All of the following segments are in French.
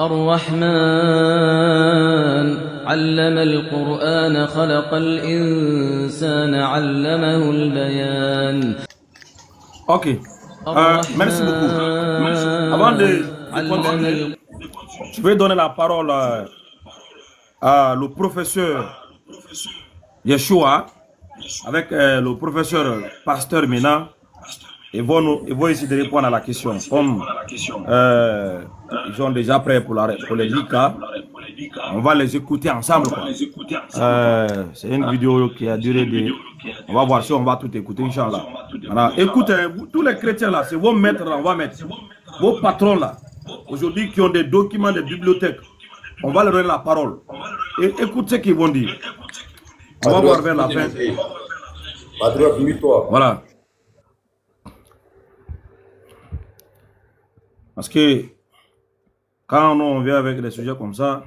الرحمن علم القرآن خلق الإنسان علمه البيان. Ok. Merci beaucoup. Avant de continuer, je vais donner la parole à le professeur Yeshua avec le professeur Pasteur Mina. Ils vont essayer de répondre à la question. Comme ils sont déjà prêts pour les 10 cas, on va les écouter ensemble. C'est une vidéo qui a duré on va voir si on va tout écouter, Inch'Allah. Voilà. Écoutez, tous les chrétiens là, c'est vos maîtres là, on va mettre. Vos patrons là, aujourd'hui qui ont des documents de bibliothèque, on va leur donner la parole. Et écoutez ce qu'ils vont dire. On va voir vers la fin. Voilà. Parce que quand on vient avec des sujets comme ça,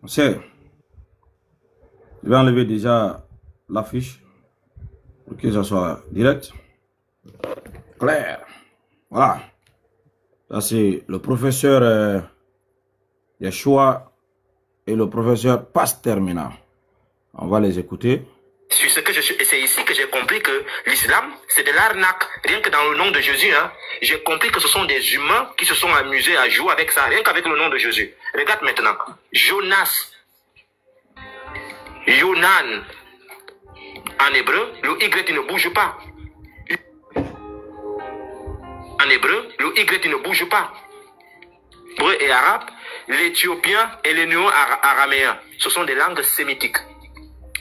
on sait. Je vais enlever déjà l'affiche pour que ça soit direct, clair. Voilà. Ça c'est le professeur Yeshua et le professeur Pasteur Mina. On va les écouter. C'est ici que j'ai compris que l'islam, c'est de l'arnaque. Rien que dans le nom de Jésus, hein, j'ai compris que ce sont des humains qui se sont amusés à jouer avec ça, rien qu'avec le nom de Jésus. Regarde maintenant. Jonas, Yonan, en hébreu, le Y ne bouge pas. En hébreu, le Y ne bouge pas. Hébreu et arabe, l'éthiopien et le néo-araméen, ce sont des langues sémitiques.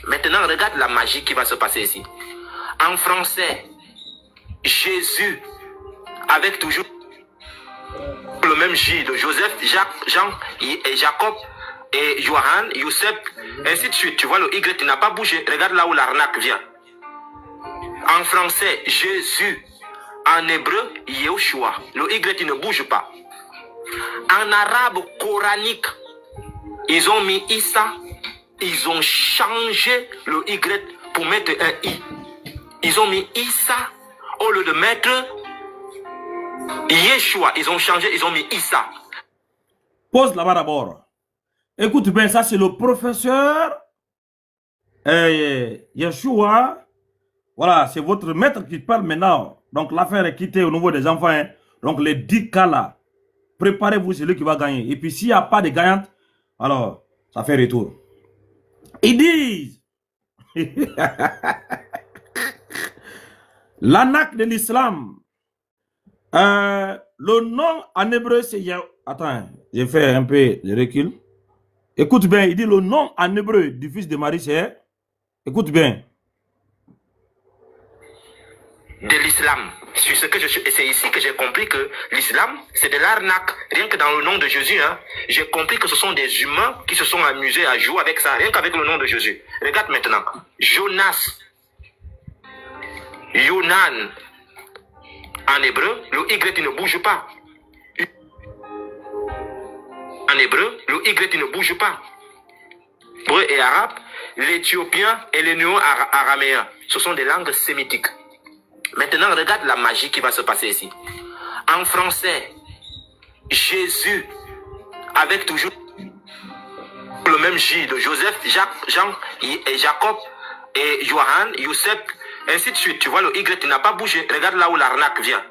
Maintenant, regarde la magie qui va se passer ici. En français, Jésus, avec toujours le même J de Joseph, Jacques, Jean et Jacob et Johan, Youssef, ainsi de suite. Tu vois, le Y n'a pas bougé. Regarde là où l'arnaque vient. En français, Jésus. En hébreu, Yeshua. Le Y ne bouge pas. En arabe coranique, ils ont mis Issa. Ils ont changé le Y pour mettre un I. Ils ont mis Issa au lieu de mettre Yeshua. Ils ont changé, ils ont mis Issa. Pose là-bas d'abord. Écoute bien, ça c'est le professeur Yeshua. Voilà, c'est votre maître qui parle maintenant. Donc l'affaire est quittée au niveau des enfants. Hein. Donc les 10 cas là, préparez-vous, c'est lui qui va gagner. Et puis s'il n'y a pas de gagnante, alors ça fait retour. Ils disent l'arnaque de l'islam. Le nom en hébreu c'est Yahweh. Attends, j'ai fait un peu de recul. Écoute bien, il dit le nom en hébreu du fils de Marie c'est. Écoute bien. De l'islam. C'est ici que j'ai compris que l'islam, c'est de l'arnaque. Rien que dans le nom de Jésus, hein, j'ai compris que ce sont des humains qui se sont amusés à jouer avec ça, rien qu'avec le nom de Jésus. Regarde maintenant. Jonas, Yonan, en hébreu, le Y ne bouge pas. En hébreu, le Y ne bouge pas. Hébreu et arabe, l'éthiopien et le néo-araméen, ce sont des langues sémitiques. Maintenant, regarde la magie qui va se passer ici. En français, Jésus, avec toujours le même J de Joseph, Jacques, Jean et Jacob et Johan, Youssef, ainsi de suite. Tu vois, le Y n'a pas bougé. Regarde là où l'arnaque vient.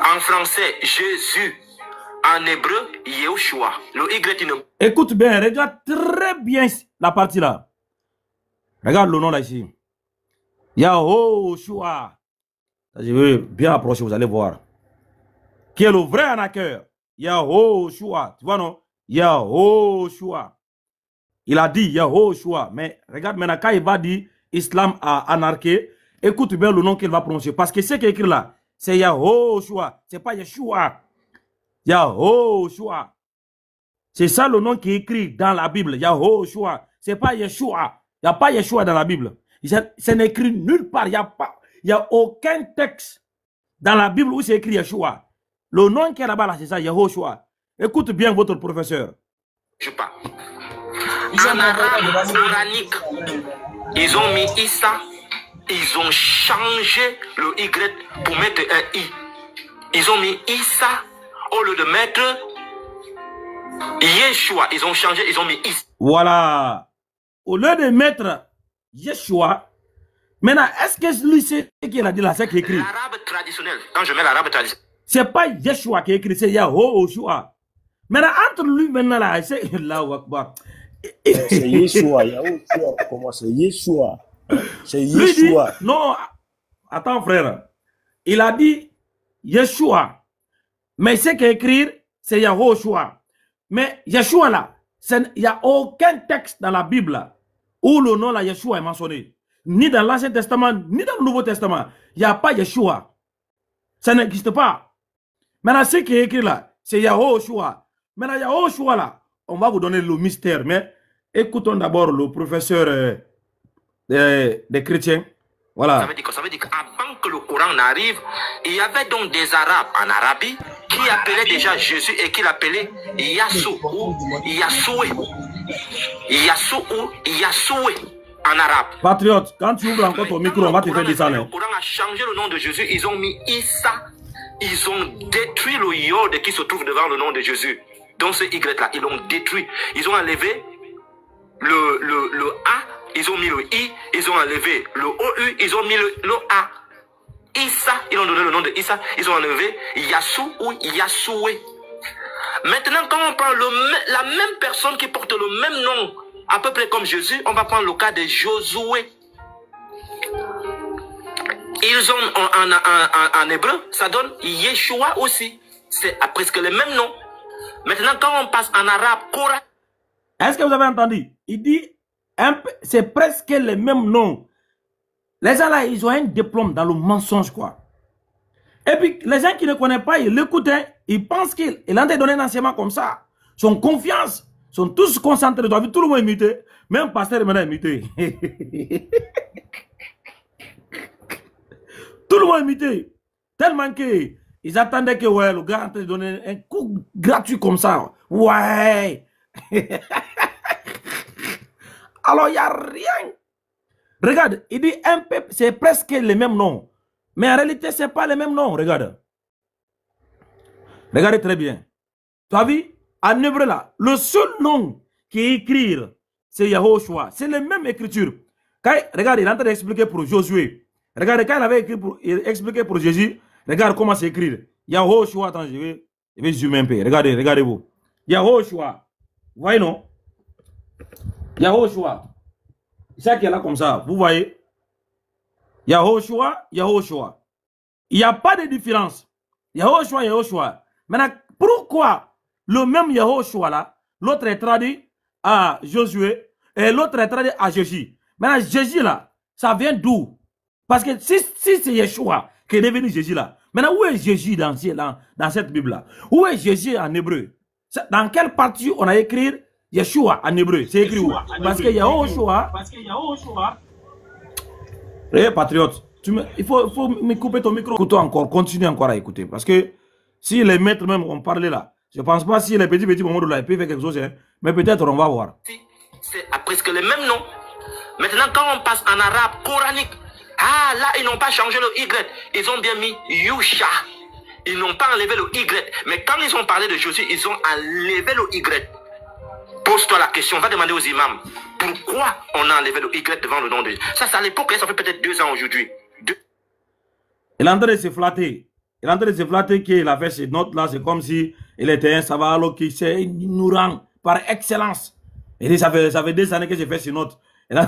En français, Jésus. En hébreu, Yeshua. Le Y ne... Écoute bien, regarde très bien la partie là. Regarde le nom là ici. Yahoshua. Je veux bien approcher, vous allez voir. Qui est le vrai arnaqueur? Yahoshua. Tu vois non? Yahoshua. Il a dit Yahoshua. Mais regarde maintenant, quand il va dire Islam a anarqué, écoute bien le nom qu'il va prononcer. Parce que ce qui est écrit là, c'est Yahoshua. C'est pas Yeshua. Yahoshua. C'est ça le nom qui est écrit dans la Bible. Yahoshua. C'est pas Yeshua. Il n'y a pas Yeshua dans la Bible. C'est écrit nulle part. Il n'y a aucun texte dans la Bible où c'est écrit Yeshua. Le nom qui est là-bas, c'est ça, Yahoshua. Écoute bien votre professeur. Je sais pas. En arabe coranique, ils ont mis Issa, ils ont changé le Y pour mettre un I. Ils ont mis Issa au lieu de mettre Yeshua, ils ont changé, ils ont mis Issa. Voilà. Au lieu de mettre Yeshua, maintenant, est-ce que lui, c'est ce qu'il a dit là, c'est qu'il écrit? L'arabe traditionnel, quand je mets l'arabe traditionnel. C'est pas Yeshua qui écrit, c'est Yahoshua. Maintenant, entre lui, maintenant, là, c'est là où c'est Yeshua, Yahoshua. Comment c'est Yeshua? C'est Yeshua. Non, attends, frère. Il a dit Yeshua. Mais c'est qu'écrire, c'est Yahoshua. Mais Yeshua, là, il n'y a aucun texte dans la Bible là, où le nom de Yeshua est mentionné. Ni dans l'Ancien Testament, ni dans le Nouveau Testament. Il n'y a pas Yeshua. Ça n'existe pas. Maintenant, ce qui est écrit là, c'est Yahoshua. Maintenant, Yahoshua là, on va vous donner le mystère. Mais écoutons d'abord le professeur des chrétiens. Voilà. Ça veut dire qu'avant que le Coran n'arrive, il y avait donc des Arabes en Arabie qui appelaient déjà Jésus et qui l'appelaient Yassou ou Yassoué. Yassou ou Yassoué en arabe. Patriote, quand tu ouvres encore ton micro, on va te faire descendre. Le Coran a changé le nom de Jésus, ils ont mis Issa. Ils ont détruit le yod qui se trouve devant le nom de Jésus. Donc ce Y là, ils l'ont détruit. Ils ont enlevé le A, ils ont mis le I, ils ont enlevé le OU, ils ont mis le A. Issa, ils ont donné le nom de Issa, ils ont enlevé Yassou ou Yassoué. Maintenant, quand on prend la même personne qui porte le même nom, à peu près comme Jésus, on va prendre le cas de Josué. Ils ont en hébreu, ça donne Yeshua aussi. C'est presque le même nom. Maintenant, quand on passe en arabe, Korah. Est-ce que vous avez entendu? Il dit, c'est presque le même nom. Les gens là, ils ont un diplôme dans le mensonge, quoi. Et puis, les gens qui ne connaissent pas, ils l'écoutent, hein, ils pensent qu'il est en train de donner un enseignement comme ça. Ils ont confiance, ils sont tous concentrés. Tout le monde est muté. Même pasteur est maintenant muté. Tout le monde est muté. Tellement qu'ils attendaient que ouais, le gars est en train de donner un coup gratuit comme ça. Ouais. Alors, il n'y a rien. Regarde, il dit un peu, c'est presque le même nom. Mais en réalité, ce n'est pas le même nom. Regarde. Regardez très bien. Tu as vu? En hébreu là, le seul nom qui est écrit, c'est Yahoshua. C'est la même écriture. Regarde, il est en train d'expliquer pour Josué. Regardez, quand il avait expliqué pour Jésus, regarde comment c'est écrit. Yahoshua, attends, je vais zoomer un peu. Regardez, regardez-vous. Yahoshua. Vous voyez, non? Yahoshua. C'est ça qui est là comme ça. Vous voyez? Yahoshua, Yahoshua. Il n'y a pas de différence. Yahoshua, Yahoshua. Maintenant, pourquoi le même Yahoshua là, l'autre est traduit à Josué et l'autre est traduit à Jésus? Maintenant, Jésus là, ça vient d'où? Parce que si c'est Yeshua qui est devenu Jésus là, maintenant où est Jésus dans cette Bible là? Où est Jésus en hébreu? Dans quelle partie on a écrit Yeshua en hébreu? C'est écrit où? Parce que Yahoshua. Eh, patriote, il faut me couper ton micro. Écoute encore, continue encore à écouter. Parce que si les maîtres même ont parlé là, je ne pense pas si les petits moments là, ils peuvent faire quelque chose, hein, mais peut-être on va voir. C'est presque le même nom. Maintenant, quand on passe en arabe coranique, ah là, ils n'ont pas changé le Y. Ils ont bien mis Yusha. Ils n'ont pas enlevé le Y. Mais quand ils ont parlé de Jésus, ils ont enlevé le Y. Pose-toi la question, va demander aux imams. Pourquoi on a enlevé le Y devant le nom de Jésus? Ça, c'est à l'époque, ça fait peut-être 2 ans aujourd'hui. Il est en train de se flatter. Il est en train de se flatter qu'il a fait ces notes-là. C'est comme si il était un savalo qui nous rend par excellence. Il dit, ça fait 2 années que j'ai fait ces notes. Il est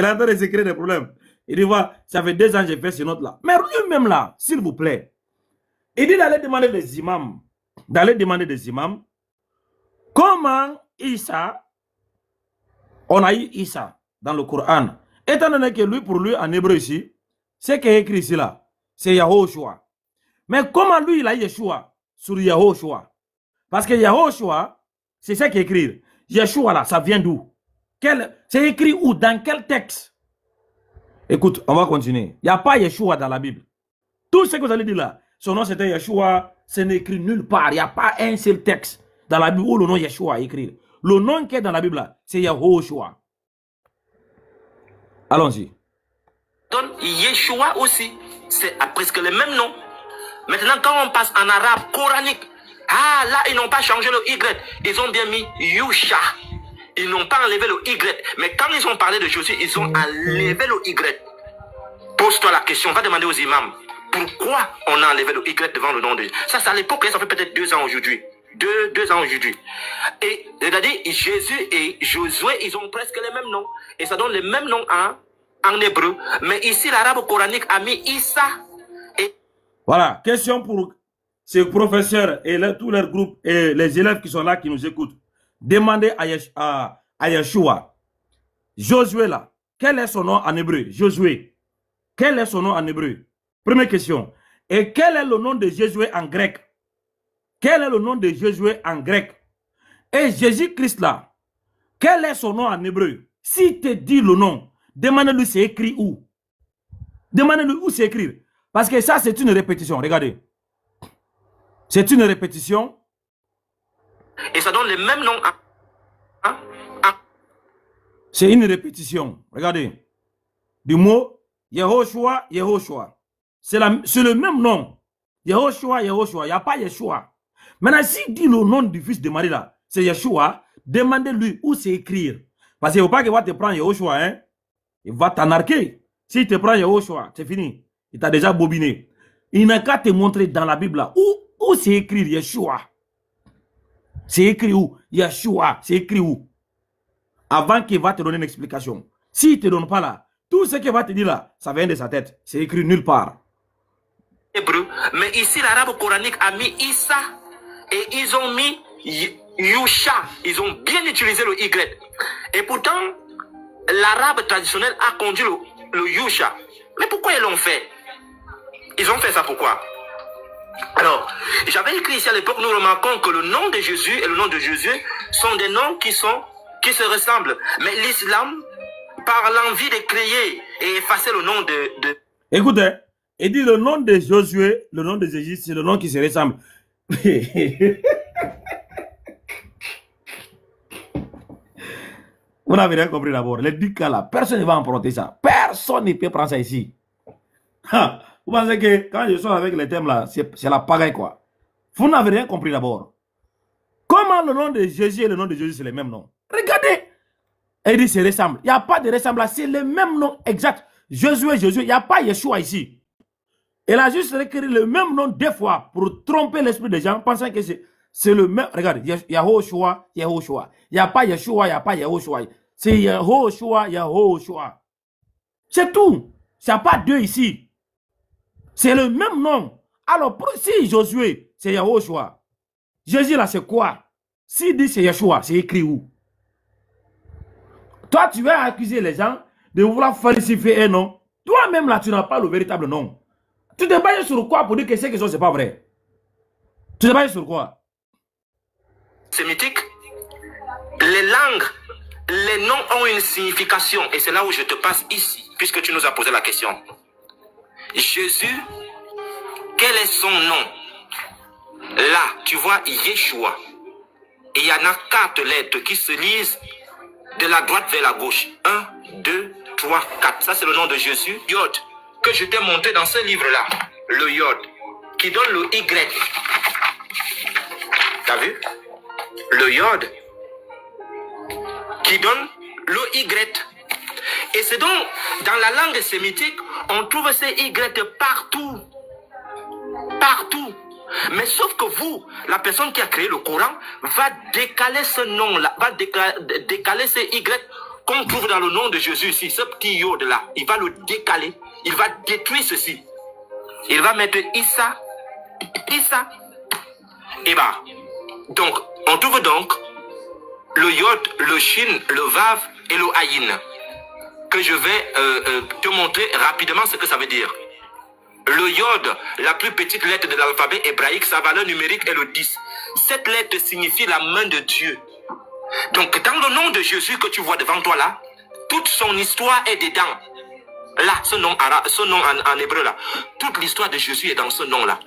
en train de se créer des problèmes. Il dit, voilà, ça fait 2 ans que j'ai fait ces notes-là. Mais lui-même là, s'il vous plaît, il dit d'aller demander des imams. D'aller demander des imams. Comment Issa, on a eu Issa dans le Coran, étant donné que lui, pour lui, en hébreu ici, ce qui est écrit ici là, c'est Yahoshua. Mais comment lui, il a Yeshua sur Yahoshua? Parce que Yahoshua, c'est ce qui est écrit. Yeshua là, ça vient d'où? C'est écrit où? Dans quel texte? Écoute, on va continuer. Il n'y a pas Yeshua dans la Bible. Tout ce que vous allez dire là, son nom c'était Yeshua, ce n'est écrit nulle part. Il n'y a pas un seul texte dans la Bible où le nom Yeshua est écrit. Le nom qui est dans la Bible là, c'est Yahoshua. Allons-y. Donne Yeshua aussi. C'est presque le même nom. Maintenant, quand on passe en arabe coranique, Ah, là, ils n'ont pas changé le Y. Ils ont bien mis Yusha. Ils n'ont pas enlevé le Y. Mais quand ils ont parlé de Jésus, ils ont enlevé le Y. Pose-toi la question, va demander aux imams. Pourquoi on a enlevé le Y devant le nom de Jésus? Ça, c'est à l'époque, ça fait peut-être 2 ans aujourd'hui. 2 ans aujourd'hui. Et c'est-à-dire, Jésus et Josué, ils ont presque les mêmes noms. Et ça donne les mêmes noms en hébreu. Mais ici, l'arabe coranique a mis Issa. Et... Voilà, question pour ces professeurs et tous leurs groupes et les élèves qui sont là, qui nous écoutent. Demandez à Yeshua, Josué là, quel est son nom en hébreu? Josué, quel est son nom en hébreu? Première question. Et quel est le nom de Josué en grec? Quel est le nom de Josué en grec? Et Jésus-Christ là, quel est son nom en hébreu? S'il te dit le nom, demandez-lui c'est écrit où. Demandez-lui où c'est écrit. Parce que ça, c'est une répétition. Regardez. C'est une répétition. Et ça donne les mêmes noms. C'est une répétition. Regardez. Du mot Yehoshua, Yehoshua. C'est le même nom. Yehoshua, Yehoshua. Il n'y a pas Yeshua. Maintenant, s'il dit le nom du fils de Marie là, c'est Yeshua, demandez-lui où c'est écrire. Parce qu'il ne faut pas qu'il va te prendre Yehoshua, hein. Il va t'anarquer. S'il te prend Yehoshua, c'est fini. Il t'a déjà bobiné. Il n'a qu'à te montrer dans la Bible là, où c'est écrit Yeshua. C'est écrit où? Yeshua, c'est écrit où? Avant qu'il va te donner une explication. S'il ne te donne pas là, tout ce qu'il va te dire là, ça vient de sa tête. C'est écrit nulle part. Hébreu. Mais ici, l'arabe coranique a mis Issa. Et ils ont mis Yusha. Ils ont bien utilisé le Y. Et pourtant, l'arabe traditionnel a conduit le Yusha. Mais pourquoi ils l'ont fait? Ils ont fait ça pourquoi? Alors, j'avais écrit ici à l'époque, nous remarquons que le nom de Jésus et le nom de Jésus sont des noms qui se ressemblent. Mais l'islam, par l'envie de créer et effacer le nom de... Écoutez, il dit le nom de Josué, le nom de Jésus, c'est le nom qui se ressemble. Vous n'avez rien compris d'abord. Les 10 cas là, personne ne va emprunter ça. Personne ne peut prendre ça ici. Ha, vous pensez que quand je sors avec les thèmes là, c'est la pagaille quoi. Vous n'avez rien compris d'abord. Comment le nom de Jésus et le nom de Jésus c'est les mêmes noms? Regardez. Il dit c'est ressemble. Il n'y a pas de ressemblance. C'est le même nom exact. Josué, Jésus. Il n'y a pas Yeshua ici. Elle a juste écrit le même nom 2 fois pour tromper l'esprit des gens, pensant que c'est le même. Regarde, Yehoshua, Yehoshua. Il n'y a pas Yeshua, il n'y a pas Yehoshua. C'est Yehoshua, Yehoshua. C'est tout. Il n'y a pas 2 ici. C'est le même nom. Alors, si Josué, c'est Yehoshua, Jésus là, c'est quoi? S'il dit c'est Yeshua, c'est écrit où? Toi, tu vas accuser les gens de vouloir falsifier un nom. Toi-même là, tu n'as pas le véritable nom. Tu te bases sur quoi pour dire que c'est quelque chose, c'est pas vrai? Tu te bases sur quoi? Sémitique, les langues, les noms ont une signification. Et c'est là où je te passe ici, puisque tu nous as posé la question. Jésus, quel est son nom? Là, tu vois Yeshua. Et il y en a 4 lettres qui se lisent de la droite vers la gauche. 1, 2, 3, 4. Ça, c'est le nom de Jésus. Yod, que je t'ai montré dans ce livre-là. Le Yod, qui donne le Y. T'as vu? Le Yod, qui donne le Y. Et c'est donc, dans la langue sémitique, on trouve ces Y partout. Partout. Mais sauf que vous, la personne qui a créé le Coran, va décaler ce nom-là, va décaler ces Y qu'on trouve dans le nom de Jésus ici, ce petit Yod là. Il va le décaler, il va détruire ceci. Il va mettre Issa, Issa. Et bah, donc, on trouve donc le Yod, le Shin, le Vav et le Ayin. Que je vais te montrer rapidement ce que ça veut dire. Le Yod, la plus petite lettre de l'alphabet hébraïque, sa valeur numérique est le 10. Cette lettre signifie la main de Dieu. Donc, dans le nom de Jésus que tu vois devant toi là, toute son histoire est dedans. Là, ce nom en hébreu là, toute l'histoire de Jésus est dans ce nom là.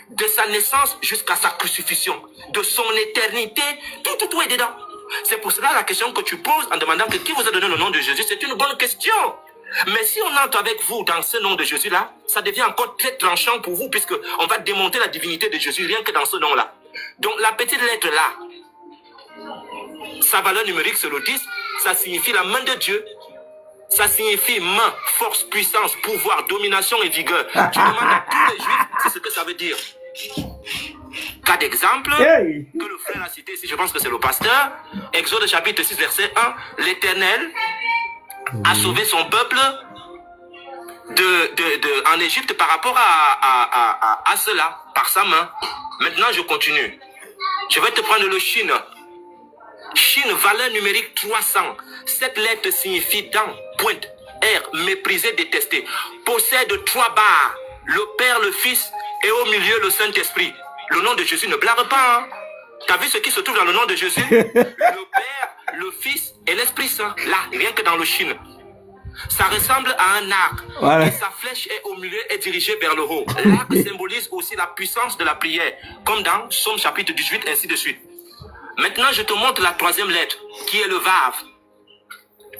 De sa naissance jusqu'à sa crucifixion, de son éternité, tout est dedans. C'est pour cela la question que tu poses en demandant que qui vous a donné le nom de Jésus, c'est une bonne question. Mais si on entre avec vous dans ce nom de Jésus-là, ça devient encore très tranchant pour vous, puisque on va démonter la divinité de Jésus rien que dans ce nom-là. Donc la petite lettre là, sa valeur numérique c'est le 10, ça signifie la main de Dieu. Ça signifie main, force, puissance, pouvoir, domination et vigueur. Tu demandes à tous les juifs, c'est ce que ça veut dire. Cas d'exemple, que le frère a cité ici, je pense que c'est le pasteur. Exode chapitre 6, verset 1. L'Éternel a sauvé son peuple en Égypte par rapport à cela, par sa main. Maintenant, je continue. Je vais te prendre le Chine. Chine, valeur numérique 300. Cette lettre signifie dans, pointe, R, méprisé, détesté. Possède 3 barres. Le Père, le Fils et au milieu le Saint-Esprit. Le nom de Jésus ne blague pas. Hein? Tu as vu ce qui se trouve dans le nom de Jésus? Le Père, le Fils et l'Esprit Saint. Là, rien que dans le Chine. Ça ressemble à un arc. Voilà. Et sa flèche est au milieu et dirigée vers le haut. L'arc symbolise aussi la puissance de la prière. Comme dans Somme chapitre 18, ainsi de suite. Maintenant, je te montre la 3e lettre, qui est le Vav.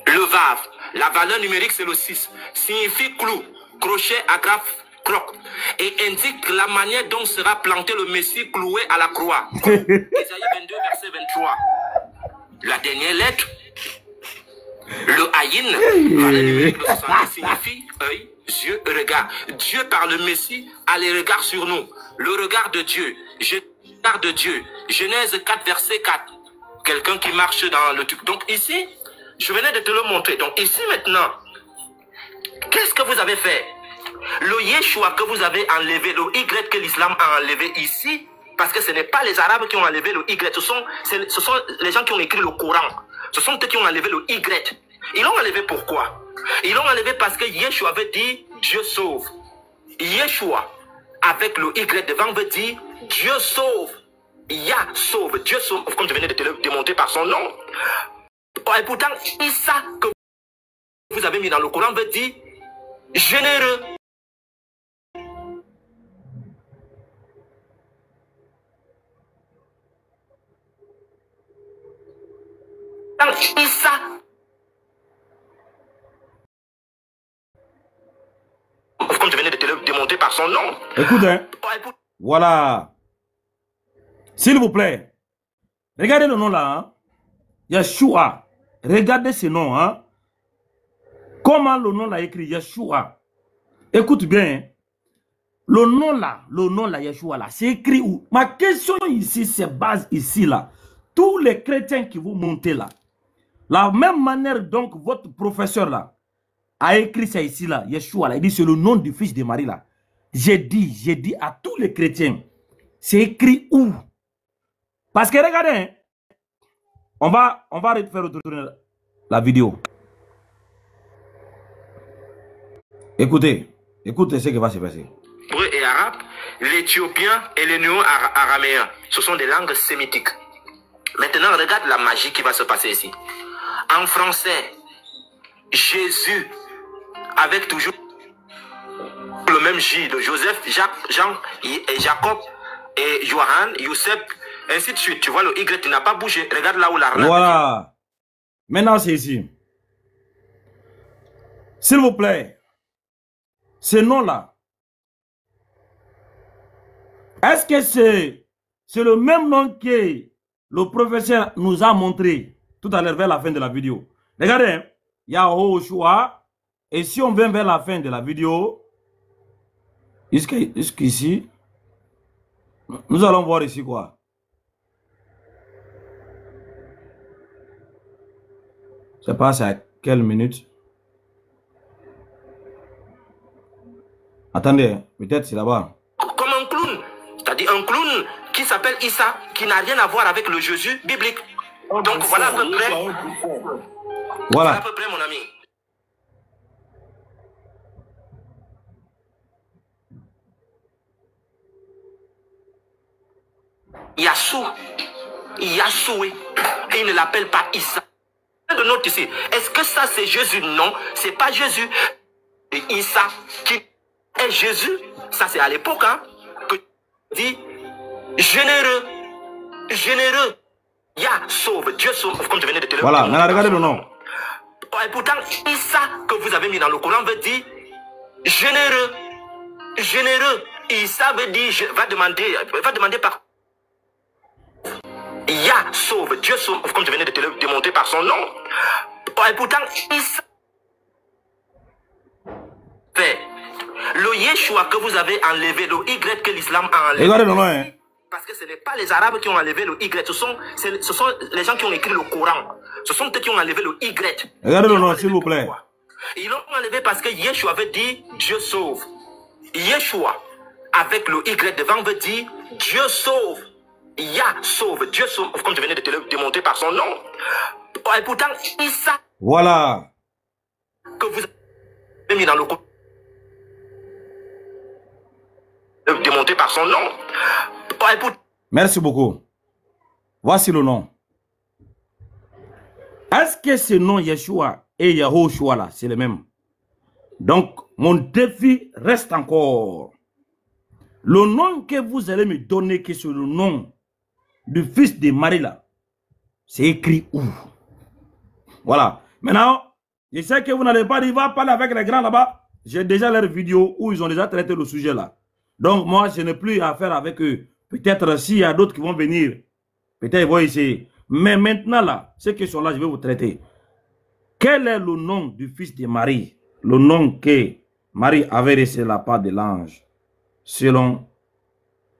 Le Vav, la valeur numérique, c'est le 6. Signifie clou, crochet, agrafe, croc. Et indique la manière dont sera planté le Messie cloué à la croix. Isaïe 22, verset 23. La dernière lettre, le Aïn, valeur numérique, le 70, signifie œil, yeux, regard. Dieu, par le Messie, a les regards sur nous. Le regard de Dieu. De Dieu. Genèse 4, verset 4. Quelqu'un qui marche dans le truc. Donc ici, je venais de te le montrer. Donc ici maintenant, qu'est-ce que vous avez fait? Le Yeshua que vous avez enlevé, le Y que l'islam a enlevé ici, parce que ce n'est pas les Arabes qui ont enlevé le Y, ce sont les gens qui ont écrit le Coran. Ce sont eux qui ont enlevé le Y. Ils l'ont enlevé pourquoi? Ils l'ont enlevé parce que Yeshua avait dit Dieu sauve. Yeshua, avec le Y devant, veut dire Dieu sauve. Yah sauve. Dieu sauve. Comme je venais de te le démontrer par son nom. Et pourtant, Issa que vous avez mis dans le Coran veut dire généreux. Issa. Comme je venais de te le démontrer par son nom. Écoute, hein. Voilà. S'il vous plaît. Regardez le nom là. Hein. Yeshua. Regardez ce nom. Hein. Comment le nom là écrit Yeshua. Écoute bien. Hein. Le nom là, Yeshua là, c'est écrit où? Ma question ici, c'est base ici là. Tous les chrétiens qui vous montez là. La même manière donc votre professeur là a écrit ça ici là, Yeshua là. Il dit c'est le nom du fils de Marie là. J'ai dit à tous les chrétiens. C'est écrit où? Parce que regardez, hein, on va faire retourner la vidéo. Écoutez ce qui va se passer. Hébreu et arabe, l'éthiopien et le néo-araméen, ce sont des langues sémitiques. Maintenant, regarde la magie qui va se passer ici. En français, Jésus, avec toujours le même J de Joseph, Jacques, Jean et Jacob et Johan, Youssef, ainsi de suite. Tu vois, le Y n'a pas bougé. Regarde là où l'arnaque. Voilà. Maintenant, c'est ici. S'il vous plaît, ce nom-là, est-ce que c'est le même nom que le professeur nous a montré tout à l'heure vers la fin de la vidéo? Regardez, il y a Yahushua. Et si on vient vers la fin de la vidéo, jusqu'ici, nous allons voir ici quoi? Ça passe à quelle minute? Attendez, peut-être c'est là-bas. Comme un clown. C'est-à-dire un clown qui s'appelle Issa, qui n'a rien à voir avec le Jésus biblique. Donc voilà à peu près. Voilà à peu près, mon ami. Yahshua. Et il ne l'appelle pas Issa. De note ici. Est-ce que ça c'est Jésus? Non, c'est pas Jésus. Et Issa qui est Jésus, ça c'est à l'époque hein, que dit généreux. Yah sauve, Dieu sauve, comme je venais de te le dire. Voilà, maintenant regardez le nom. Et pourtant, Issa que vous avez mis dans le Coran veut dire généreux. Issa veut dire, va demander par sauve, Dieu sauve, comme je venais de te le démontrer par son nom. Et pourtant, Issa fait le Yeshua que vous avez enlevé, le Y que l'islam a enlevé. Regardez le nom, hein. Parce que ce n'est pas les Arabes qui ont enlevé le Y, ce sont les gens qui ont écrit le Coran. Ce sont eux qui ont enlevé le Y. Regardez le nom, s'il vous plaît. Ils l'ont enlevé parce que Yeshua veut dire Dieu sauve. Yeshua, avec le Y devant, veut dire Dieu sauve. Yah sauve, Dieu sauve, comme je venais de te le démontrer par son nom. Et pourtant, Issa, Voilà. que vous avez mis dans le Coran, démonté par son nom. Merci beaucoup. Voici le nom. Est-ce que ce nom Yeshua et Yahushua là, c'est le même? Donc, mon défi reste encore. Le nom que vous allez me donner, que c'est le nom du fils de Marie là, c'est écrit où? Voilà. Maintenant, je sais que vous n'allez pas dire, va parler avec les grands là-bas. J'ai déjà leur vidéo où ils ont déjà traité le sujet là. Donc, moi, je n'ai plus à faire avec eux. Peut-être s'il y a d'autres qui vont venir, peut-être ils vont essayer. Mais maintenant là, ces questions-là, je vais vous traiter. Quel est le nom du fils de Marie? Le nom que Marie avait reçu de la part de l'ange, selon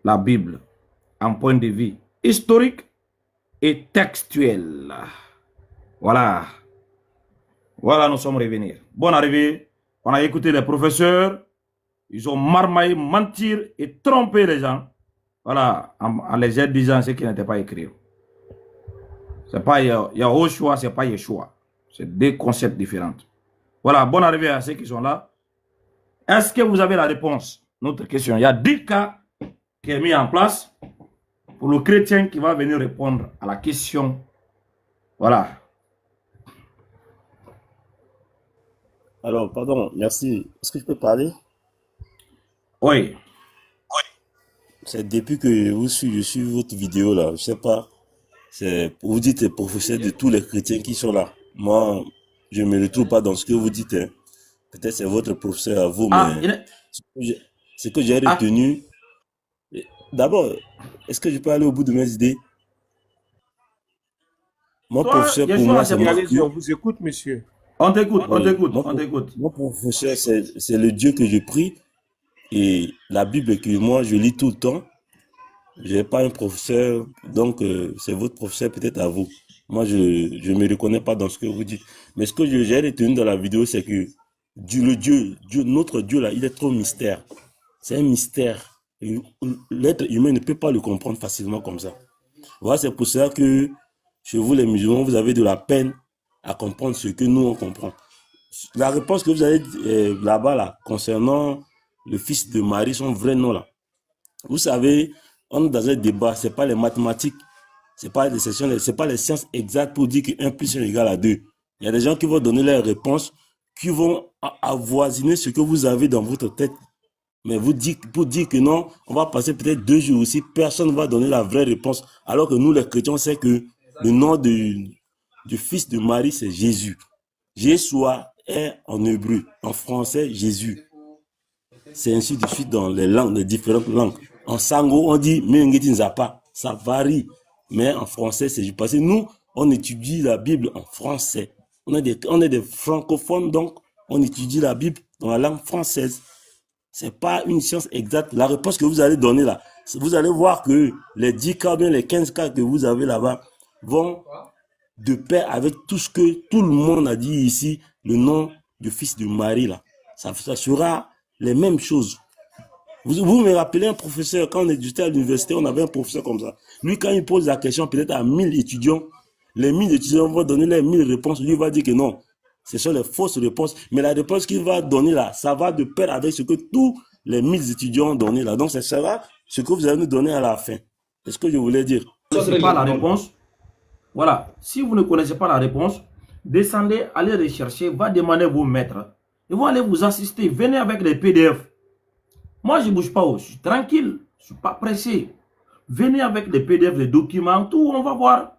la Bible, en point de vue historique et textuel. Voilà. Voilà, nous sommes revenus. Bonne arrivée. On a écouté les professeurs. Ils ont marmaillé, mentir et tromper les gens. Voilà, en les disant ce qui n'était pas écrit. C'est pas Yahushua, c'est pas Yeshua. C'est deux concepts différents. Voilà, bonne arrivée à ceux qui sont là. Est-ce que vous avez la réponse? Notre question. Il y a 10 cas qui est mis en place pour le chrétien qui va venir répondre à la question. Voilà. Alors, pardon, merci. Est-ce que je peux parler? Oui. C'est depuis que je suis votre vidéo là, je sais pas. Vous dites professeur de tous les chrétiens qui sont là. Moi, je me retrouve pas dans ce que vous dites. Hein. Peut-être c'est votre professeur à vous, mais ce que j'ai retenu. D'abord, est-ce que je peux aller au bout de mes idées? Mon professeur pour moi, c'est on vous écoute, monsieur. On t'écoute, on t'écoute, on t'écoute. Mon professeur, c'est le Dieu que je prie. Et la Bible que moi, je lis tout le temps. Je n'ai pas un professeur, donc c'est votre professeur peut-être à vous. Moi, je ne me reconnais pas dans ce que vous dites. Mais ce que j'ai retenu dans la vidéo, c'est que notre Dieu là, il est trop mystère. C'est un mystère. L'être humain ne peut pas le comprendre facilement comme ça. Voilà, c'est pour ça que chez vous les musulmans, vous avez de la peine à comprendre ce que nous on comprend. La réponse que vous avez là-bas là, concernant le fils de Marie, son vrai nom là. Vous savez, on est dans un débat, c'est pas les mathématiques, c'est pas les sessions, c'est pas les sciences exactes pour dire que 1 plus 1 égale à 2. Il y a des gens qui vont donner leurs réponses, qui vont avoisiner ce que vous avez dans votre tête. Mais vous dites, pour dire que non, on va passer peut-être 2 jours aussi, personne ne va donner la vraie réponse. Alors que nous, les chrétiens, on sait que le nom du fils de Marie, c'est Jésus. Yeshua est en hébreu, en français, Jésus. C'est ainsi de suite dans les langues, les différentes langues. En sango, on dit Mengeti Nzapa. Ça varie. Mais en français, c'est juste parce que nous, on étudie la Bible en français. On est des francophones, donc on étudie la Bible dans la langue française. C'est pas une science exacte. La réponse que vous allez donner là, vous allez voir que les 10 cas, bien les 15 cas que vous avez là-bas vont de pair avec tout ce que tout le monde a dit ici, le nom du fils de Marie là. Ça sera les mêmes choses. Vous me rappelez un professeur, quand on était à l'université, on avait un professeur comme ça. Lui, quand il pose la question peut-être à 1000 étudiants, les 1000 étudiants vont donner les 1000 réponses. Lui va dire que non, ce sont les fausses réponses. Mais la réponse qu'il va donner là, ça va de pair avec ce que tous les 1000 étudiants ont donné là. Donc, ça sera ce que vous allez nous donner à la fin. C'est ce que je voulais dire. Vous ne connaissez pas la réponse. Voilà. Si vous ne connaissez pas la réponse, descendez, allez rechercher, va demander vos maîtres. Ils vont aller vous assister. Venez avec les PDF. Moi, je ne bouge pas. Je suis tranquille. Je ne suis pas pressé. Venez avec les PDF, les documents, tout, on va voir.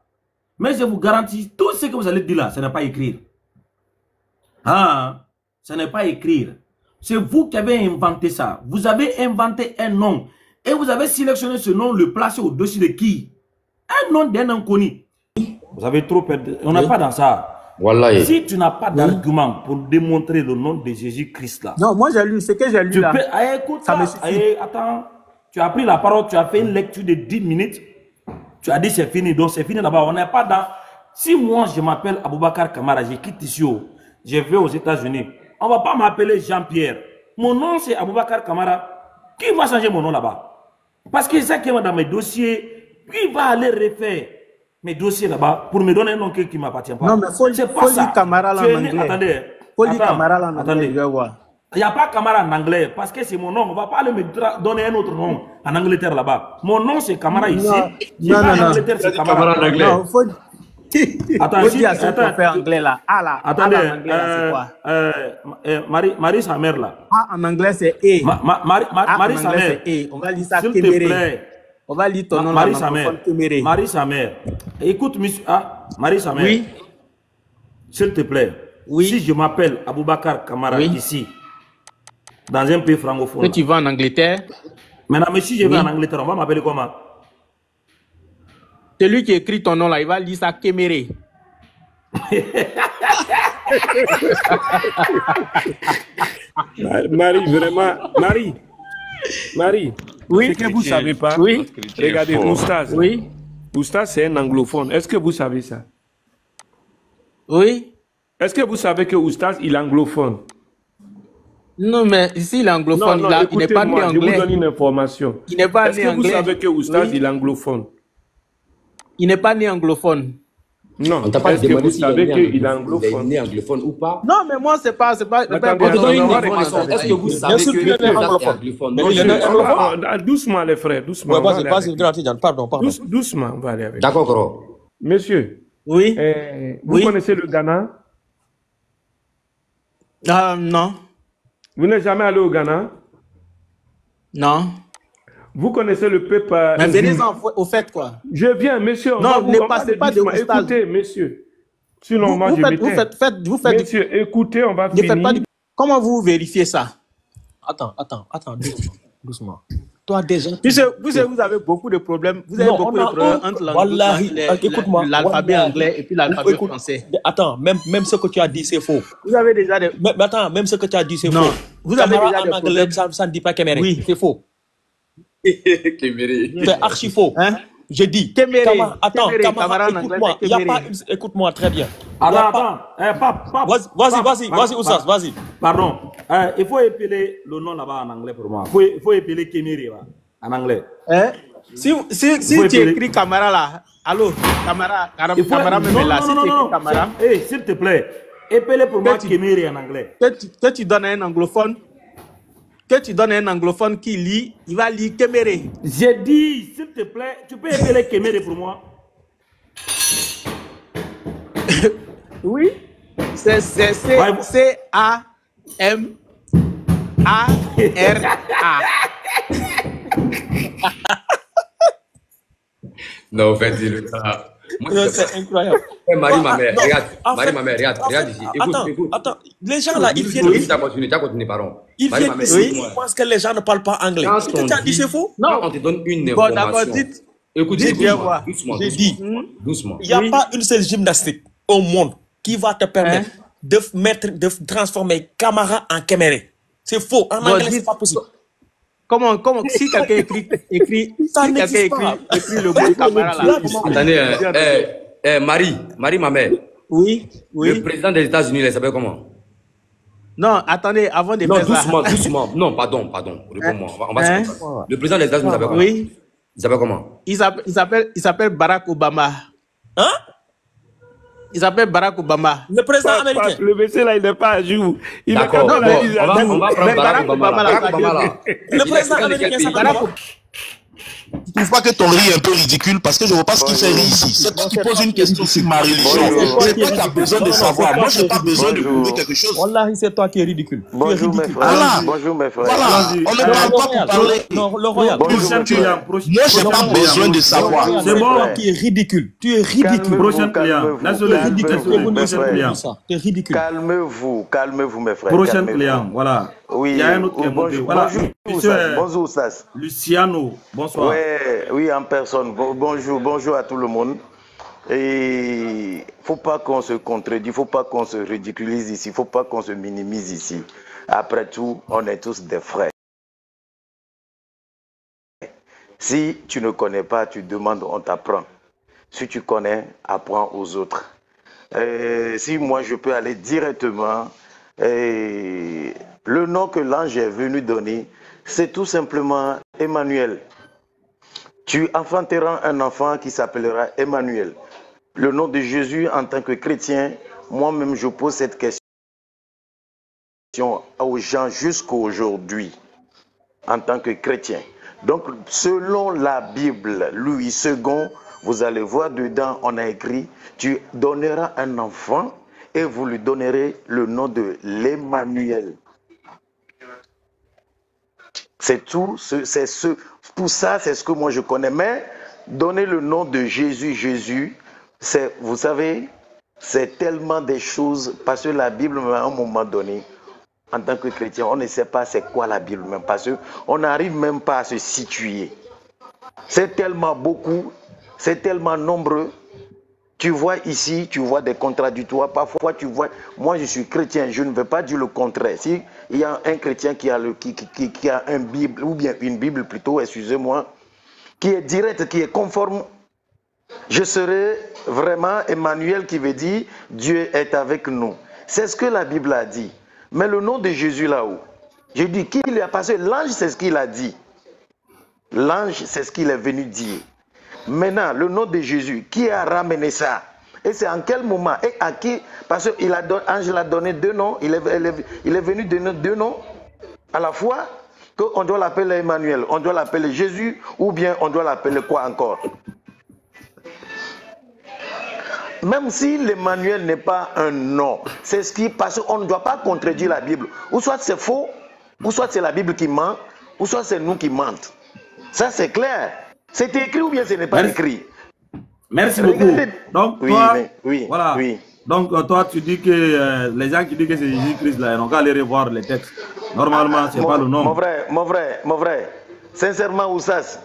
Mais je vous garantis, tout ce que vous allez dire là, ce n'est pas écrire. Ah, ce n'est pas écrire. C'est vous qui avez inventé ça. Vous avez inventé un nom. Et vous avez sélectionné ce nom, le placer au-dessus de qui? Un nom d'un inconnu. Vous avez trop perdu. On n'est pas dans ça. Voilà. Si tu n'as pas d'argument pour démontrer le nom de Jésus-Christ là. Non, moi j'ai lu, ce que j'ai lu là. Écoute, ça me suffit. Attends, tu as pris la parole, tu as fait une lecture de 10 minutes. Tu as dit c'est fini, donc c'est fini là-bas. On n'est pas dans... Si moi je m'appelle Aboubakar Kamara, je quitte ici, je vais aux États-Unis. On ne va pas m'appeler Jean-Pierre. Mon nom c'est Aboubakar Kamara. Qui va changer mon nom là-bas? Parce que ça qui est dans mes dossiers, qui va aller refaire mes dossiers là-bas pour me donner un nom qui ne m'appartient pas? Non, mais faut lire Kamara en anglais. Attendez. Faut lire Kamara en anglais, je vais voir. Il n'y a pas Kamara en anglais parce que c'est mon nom. On ne va pas aller me donner un autre nom en Angleterre là-bas. Mon nom c'est Kamara ici. Non, en Angleterre c'est Kamara en anglais. Non, faut... Attends, si attends, anglais là. Ah là. Attendez, c'est quoi? Marie sa mère là. Ah en anglais c'est E. Marie sa mère. E. On va lire ça s'il te plaît. On va lire ton nom Marie sa mère. Marie sa mère. Écoute monsieur, Marie sa mère. Oui. S'il te plaît. Oui. Si je m'appelle Aboubakar Kamara ici, dans un pays francophone. Que tu vas en Angleterre. Maintenant, mais si je vais en Angleterre, on va m'appeler comment? Celui qui écrit ton nom là, il va lire ça Kéméré. Marie, vraiment, Marie, oui. ce que vous ne savez pas, oui. Regardez, Oustaz. Oui. Oustaz, c'est un anglophone. Est-ce que vous savez ça? Oui. Est-ce que vous savez que Oustaz, il est anglophone? Non, mais ici, il est anglophone. Non, il n'est pas né anglais. Je vous donne une information. Il n'est pas Est-ce né que anglais. vous savez que Oustaz, il est anglophone? Il n'est pas né anglophone. Non, on t'a pas est-ce que demandé vous s'il savez est qu'il est né anglophone? anglophone ou pas? Non, mais moi, c'est pas. Attendez, Est-ce que vous savez que il est anglophone? Non, il est anglophone. Doucement, les frères, doucement. Pardon. Doucement, on va aller avec. D'accord, Gros. Monsieur. Oui. Vous connaissez le Ghana? Non. Vous n'êtes jamais allé au Ghana? Non. Vous connaissez le peuple... Mais venez-en au fait, quoi. Je viens, monsieur. Non, ne passez pas de Oustaz. Écoutez, monsieur. Sinon, moi, je m'étais... Vous faites... Monsieur, écoutez, on va finir. Comment vous vérifiez ça? Attends, doucement. Toi, déjà... Vous avez beaucoup de problèmes. Vous avez beaucoup de problèmes entre l'alphabet anglais et puis l'alphabet français. Attends, même ce que tu as dit, c'est faux. Vous avez déjà des... Mais attends, même ce que tu as dit, c'est faux. Non, vous avez déjà des problèmes. Ça ne dit pas Kéméré. Oui. C'est faux. Kéméré. C'est archi faux. Hein? Je dis. Kéméré. Attends, écoute-moi. Il y a pas une... Écoute-moi très bien. Attends. Vas-y, Oussas, vas-y. Pardon. Il faut épeler le nom là-bas en anglais pour moi. Il faut épeler Kéméré en anglais. Si tu écris Kamara là, allô, Kamara même là, si tu écris Kamara. S'il te plaît, épelez pour moi Kéméré en anglais. Que tu donnes à un anglophone. Que tu donnes à un anglophone qui lit, il va lire Kéméré. J'ai dit, s'il te plaît, tu peux épeler Kéméré pour moi? Oui. C'est C-A-M-A-R-A. Non, en fait, dis-le. C'est incroyable. Marie, ma mère, regarde ici. Écoute. Attends, les gens là, ils viennent. Tu as continué, pardon. Ils viennent ici, ils pensent que les gens ne parlent pas anglais. Ce que tu as dit, c'est faux? Non, on te donne une information. Bon, d'accord, dites. Écoute, doucement. J'ai dit, doucement. il n'y a pas une seule gymnastique au monde qui va te permettre de transformer Kamara en Kéméré. C'est faux. En anglais, c'est pas possible. Comment, si quelqu'un écrit le mot Kamara là. Attendez, Marie, ma mère. Oui. Le président des États-Unis, il s'appelle comment? Non, attendez, avant de faire ça. Doucement. Non, pardon. Réponds-moi. On va se le président des États-Unis s'appelle comment? Oui. Il s'appelle comment? Il s'appelle Barack Obama. Hein? Il s'appelle Barack Obama. Le président américain. Le monsieur là, il n'est pas à jour. D'accord. On va prendre Barack Obama là. Le président américain s'appelle Barack Obama. Tu ne trouves pas que ton riz est un peu ridicule parce que je ne vois pas ce qui fait rire ici. C'est toi qui poses une question sur ma religion. C'est toi qui as besoin de savoir. Moi, je n'ai pas besoin de prouver quelque chose. Wallahi, c'est toi qui es ridicule. Bonjour mes frères. Bonjour mes frères. Voilà. On ne parle pas pour parler. Non, le royal. Moi, je n'ai pas besoin de savoir. C'est moi qui est ridicule. Tu es ridicule. Prochain client. Tu es ridicule. Calmez-vous mes frères. Prochain client, voilà. Oui. Il y a un autre qui est monté. Voilà. Bonjour Sas. Luciano, bonsoir. Oui, Oui, en personne. Bonjour à tout le monde. Et faut pas qu'on se contredise, faut pas qu'on se ridiculise ici, faut pas qu'on se minimise ici. Après tout, on est tous des frères. Si tu ne connais pas, tu demandes, on t'apprend. Si tu connais, apprends aux autres. Si moi je peux aller directement, le nom que l'ange est venu donner, c'est tout simplement Emmanuel. Tu enfanteras un enfant qui s'appellera Emmanuel. Le nom de Jésus en tant que chrétien, moi-même je pose cette question aux gens jusqu'à aujourd'hui en tant que chrétien. Donc selon la Bible, Louis II, vous allez voir dedans, on a écrit, tu donneras un enfant et vous lui donnerez le nom de l'Emmanuel. C'est tout, tout ça, c'est ce que moi je connais. Mais donner le nom de Jésus, vous savez, c'est tellement des choses, parce que la Bible, à un moment donné, en tant que chrétien, on ne sait pas c'est quoi la Bible même, parce qu'on n'arrive même pas à se situer. C'est tellement beaucoup, c'est tellement nombreux. Tu vois ici, tu vois des contradictoires. Parfois, tu vois, moi je suis chrétien, je ne veux pas dire le contraire. Si il y a un chrétien qui a un Bible, ou bien une Bible plutôt, excusez-moi, qui est directe, qui est conforme, je serai vraiment Emmanuel qui veut dire Dieu est avec nous. C'est ce que la Bible a dit. Mais le nom de Jésus là-haut, je dis qu'il a passé, l'ange c'est ce qu'il a dit. L'ange c'est ce qu'il est venu dire. Maintenant, le nom de Jésus, qui a ramené ça? Et c'est en quel moment? Et à qui? Parce que l'ange a donné deux noms, il est venu donner deux noms à la fois, qu'on doit l'appeler Emmanuel, on doit l'appeler Jésus, ou bien on doit l'appeler quoi encore? Même si l'Emmanuel n'est pas un nom, c'est ce qui, parce qu'on ne doit pas contredire la Bible. Ou soit c'est faux, ou soit c'est la Bible qui ment, ou soit c'est nous qui mentons. Ça c'est clair. C'est écrit ou bien ce n'est pas écrit? Merci beaucoup. Donc, toi, voilà. Oui. Donc, toi, tu dis que les gens qui disent que c'est Jésus-Christ, là, ils n'ont qu'à aller revoir les textes. Normalement, ce n'est pas le nom. Mon frère, sincèrement, Oussas,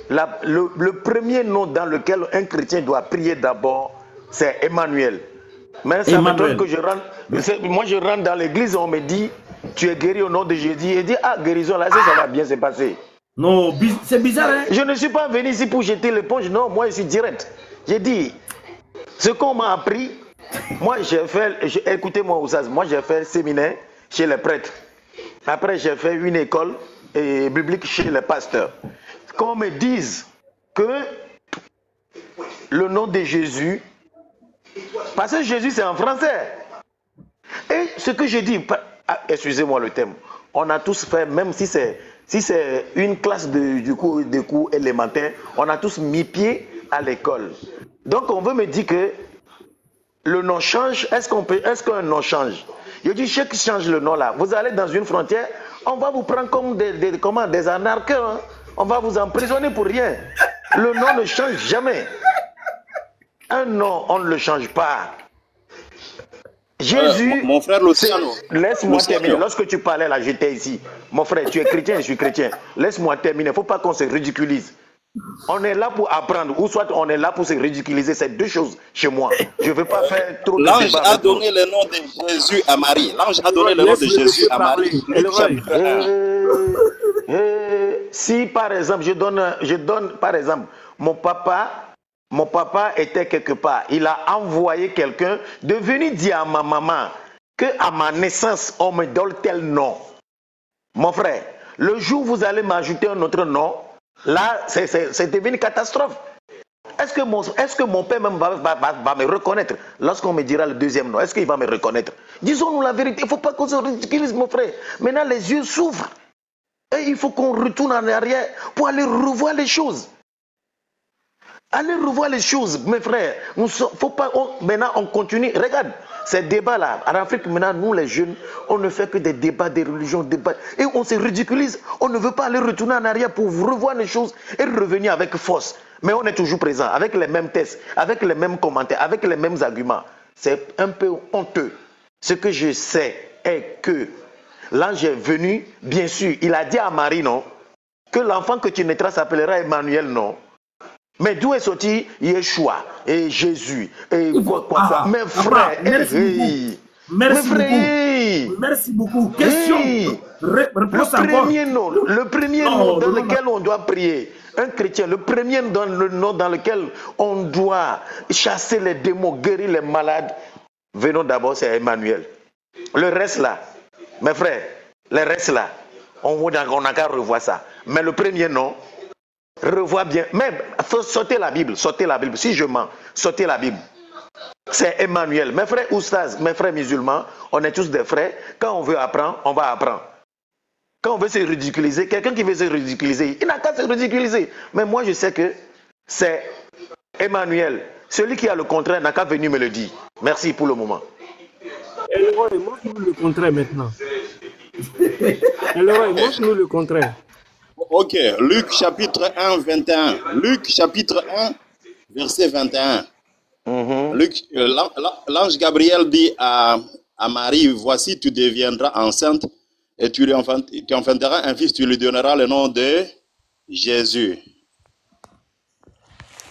le premier nom dans lequel un chrétien doit prier d'abord, c'est Emmanuel. Mais ça m'étonne que je rentre. Moi, je rentre dans l'église, on me dit, tu es guéri au nom de Jésus. Et dit, ah, guérison, là, ça va bien se passer. Non, c'est bizarre, hein? Je ne suis pas venu ici pour jeter l'éponge, non, moi, je suis direct. J'ai dit, ce qu'on m'a appris, moi, j'ai fait, écoutez-moi, Oussas, moi, j'ai fait séminaire chez les prêtres. Après, j'ai fait une école biblique chez les pasteurs. Qu'on me dise que le nom de Jésus, parce que Jésus c'est en français. Et ce que je dis, excusez-moi le thème, on a tous fait, même si c'est une classe de cours élémentaires, on a tous mis pied à l'école. Donc on veut me dire que le nom change, est-ce qu'un nom change? Je dis, chaque change le nom là, vous allez dans une frontière, on va vous prendre comme des anarcheurs, hein? On va vous emprisonner pour rien. Le nom ne change jamais. Un nom, on ne le change pas. Jésus, mon frère Luciano. Laisse-moi terminer. Lorsque tu parlais là, j'étais ici. Mon frère, tu es chrétien, je suis chrétien. Laisse-moi terminer. Il ne faut pas qu'on se ridiculise. On est là pour apprendre, ou soit on est là pour se ridiculiser. C'est deux choses chez moi. Je ne veux pas faire trop de débat. L'ange a donné le nom de Jésus à Marie. L'ange a donné le nom de Jésus à Marie. Si par exemple, je donne par exemple, mon papa était quelque part, il a envoyé quelqu'un de venir dire à ma maman que à ma naissance, on me donne tel nom. Mon frère, le jour où vous allez m'ajouter un autre nom, là, c'est devenu une catastrophe. Est-ce que mon père même va me reconnaître lorsqu'on me dira le deuxième nom? Est-ce qu'il va me reconnaître? Disons-nous la vérité, il ne faut pas qu'on se ridiculise, mon frère. Maintenant, les yeux s'ouvrent. Et il faut qu'on retourne en arrière pour aller revoir les choses. Allez revoir les choses, mes frères. Faut pas, maintenant, on continue. Regarde, ces débats-là, en Afrique, maintenant, nous, les jeunes, on ne fait que des débats, des religions, débats. Et on se ridiculise. On ne veut pas aller retourner en arrière pour revoir les choses et revenir avec force. Mais on est toujours présent, avec les mêmes tests, avec les mêmes commentaires, avec les mêmes arguments. C'est un peu honteux. Ce que je sais est que l'ange est venu, bien sûr, il a dit à Marie, non? que l'enfant que tu naîtras s'appellera Emmanuel, non. Mais d'où est sorti Yeshua et Jésus et quoi mes frères, merci beaucoup. Question. Le premier nom dans lequel on doit prier, un chrétien, le premier nom dans lequel on doit chasser les démons, guérir les malades, venons d'abord, c'est Emmanuel. Le reste là, mes frères, le reste là, on n'a qu'à revoir ça. Mais le premier nom, revois bien. Même, sortez la Bible. Si je mens, sortez la Bible. C'est Emmanuel. Mes frères oustaz, mes frères musulmans, on est tous des frères. Quand on veut apprendre, on va apprendre. Quand on veut se ridiculiser, quelqu'un qui veut se ridiculiser, il n'a qu'à se ridiculiser. Mais moi, je sais que c'est Emmanuel. Celui qui a le contraire n'a qu'à venir me le dire. Merci pour le moment. Elroy, montre-nous le contraire maintenant. Elroy, montre-nous le contraire. Ok, Luc chapitre 1, 21. Luc chapitre 1, verset 21. L'ange Gabriel dit à Marie, voici, tu deviendras enceinte et tu enfanteras un fils, tu lui donneras le nom de Jésus.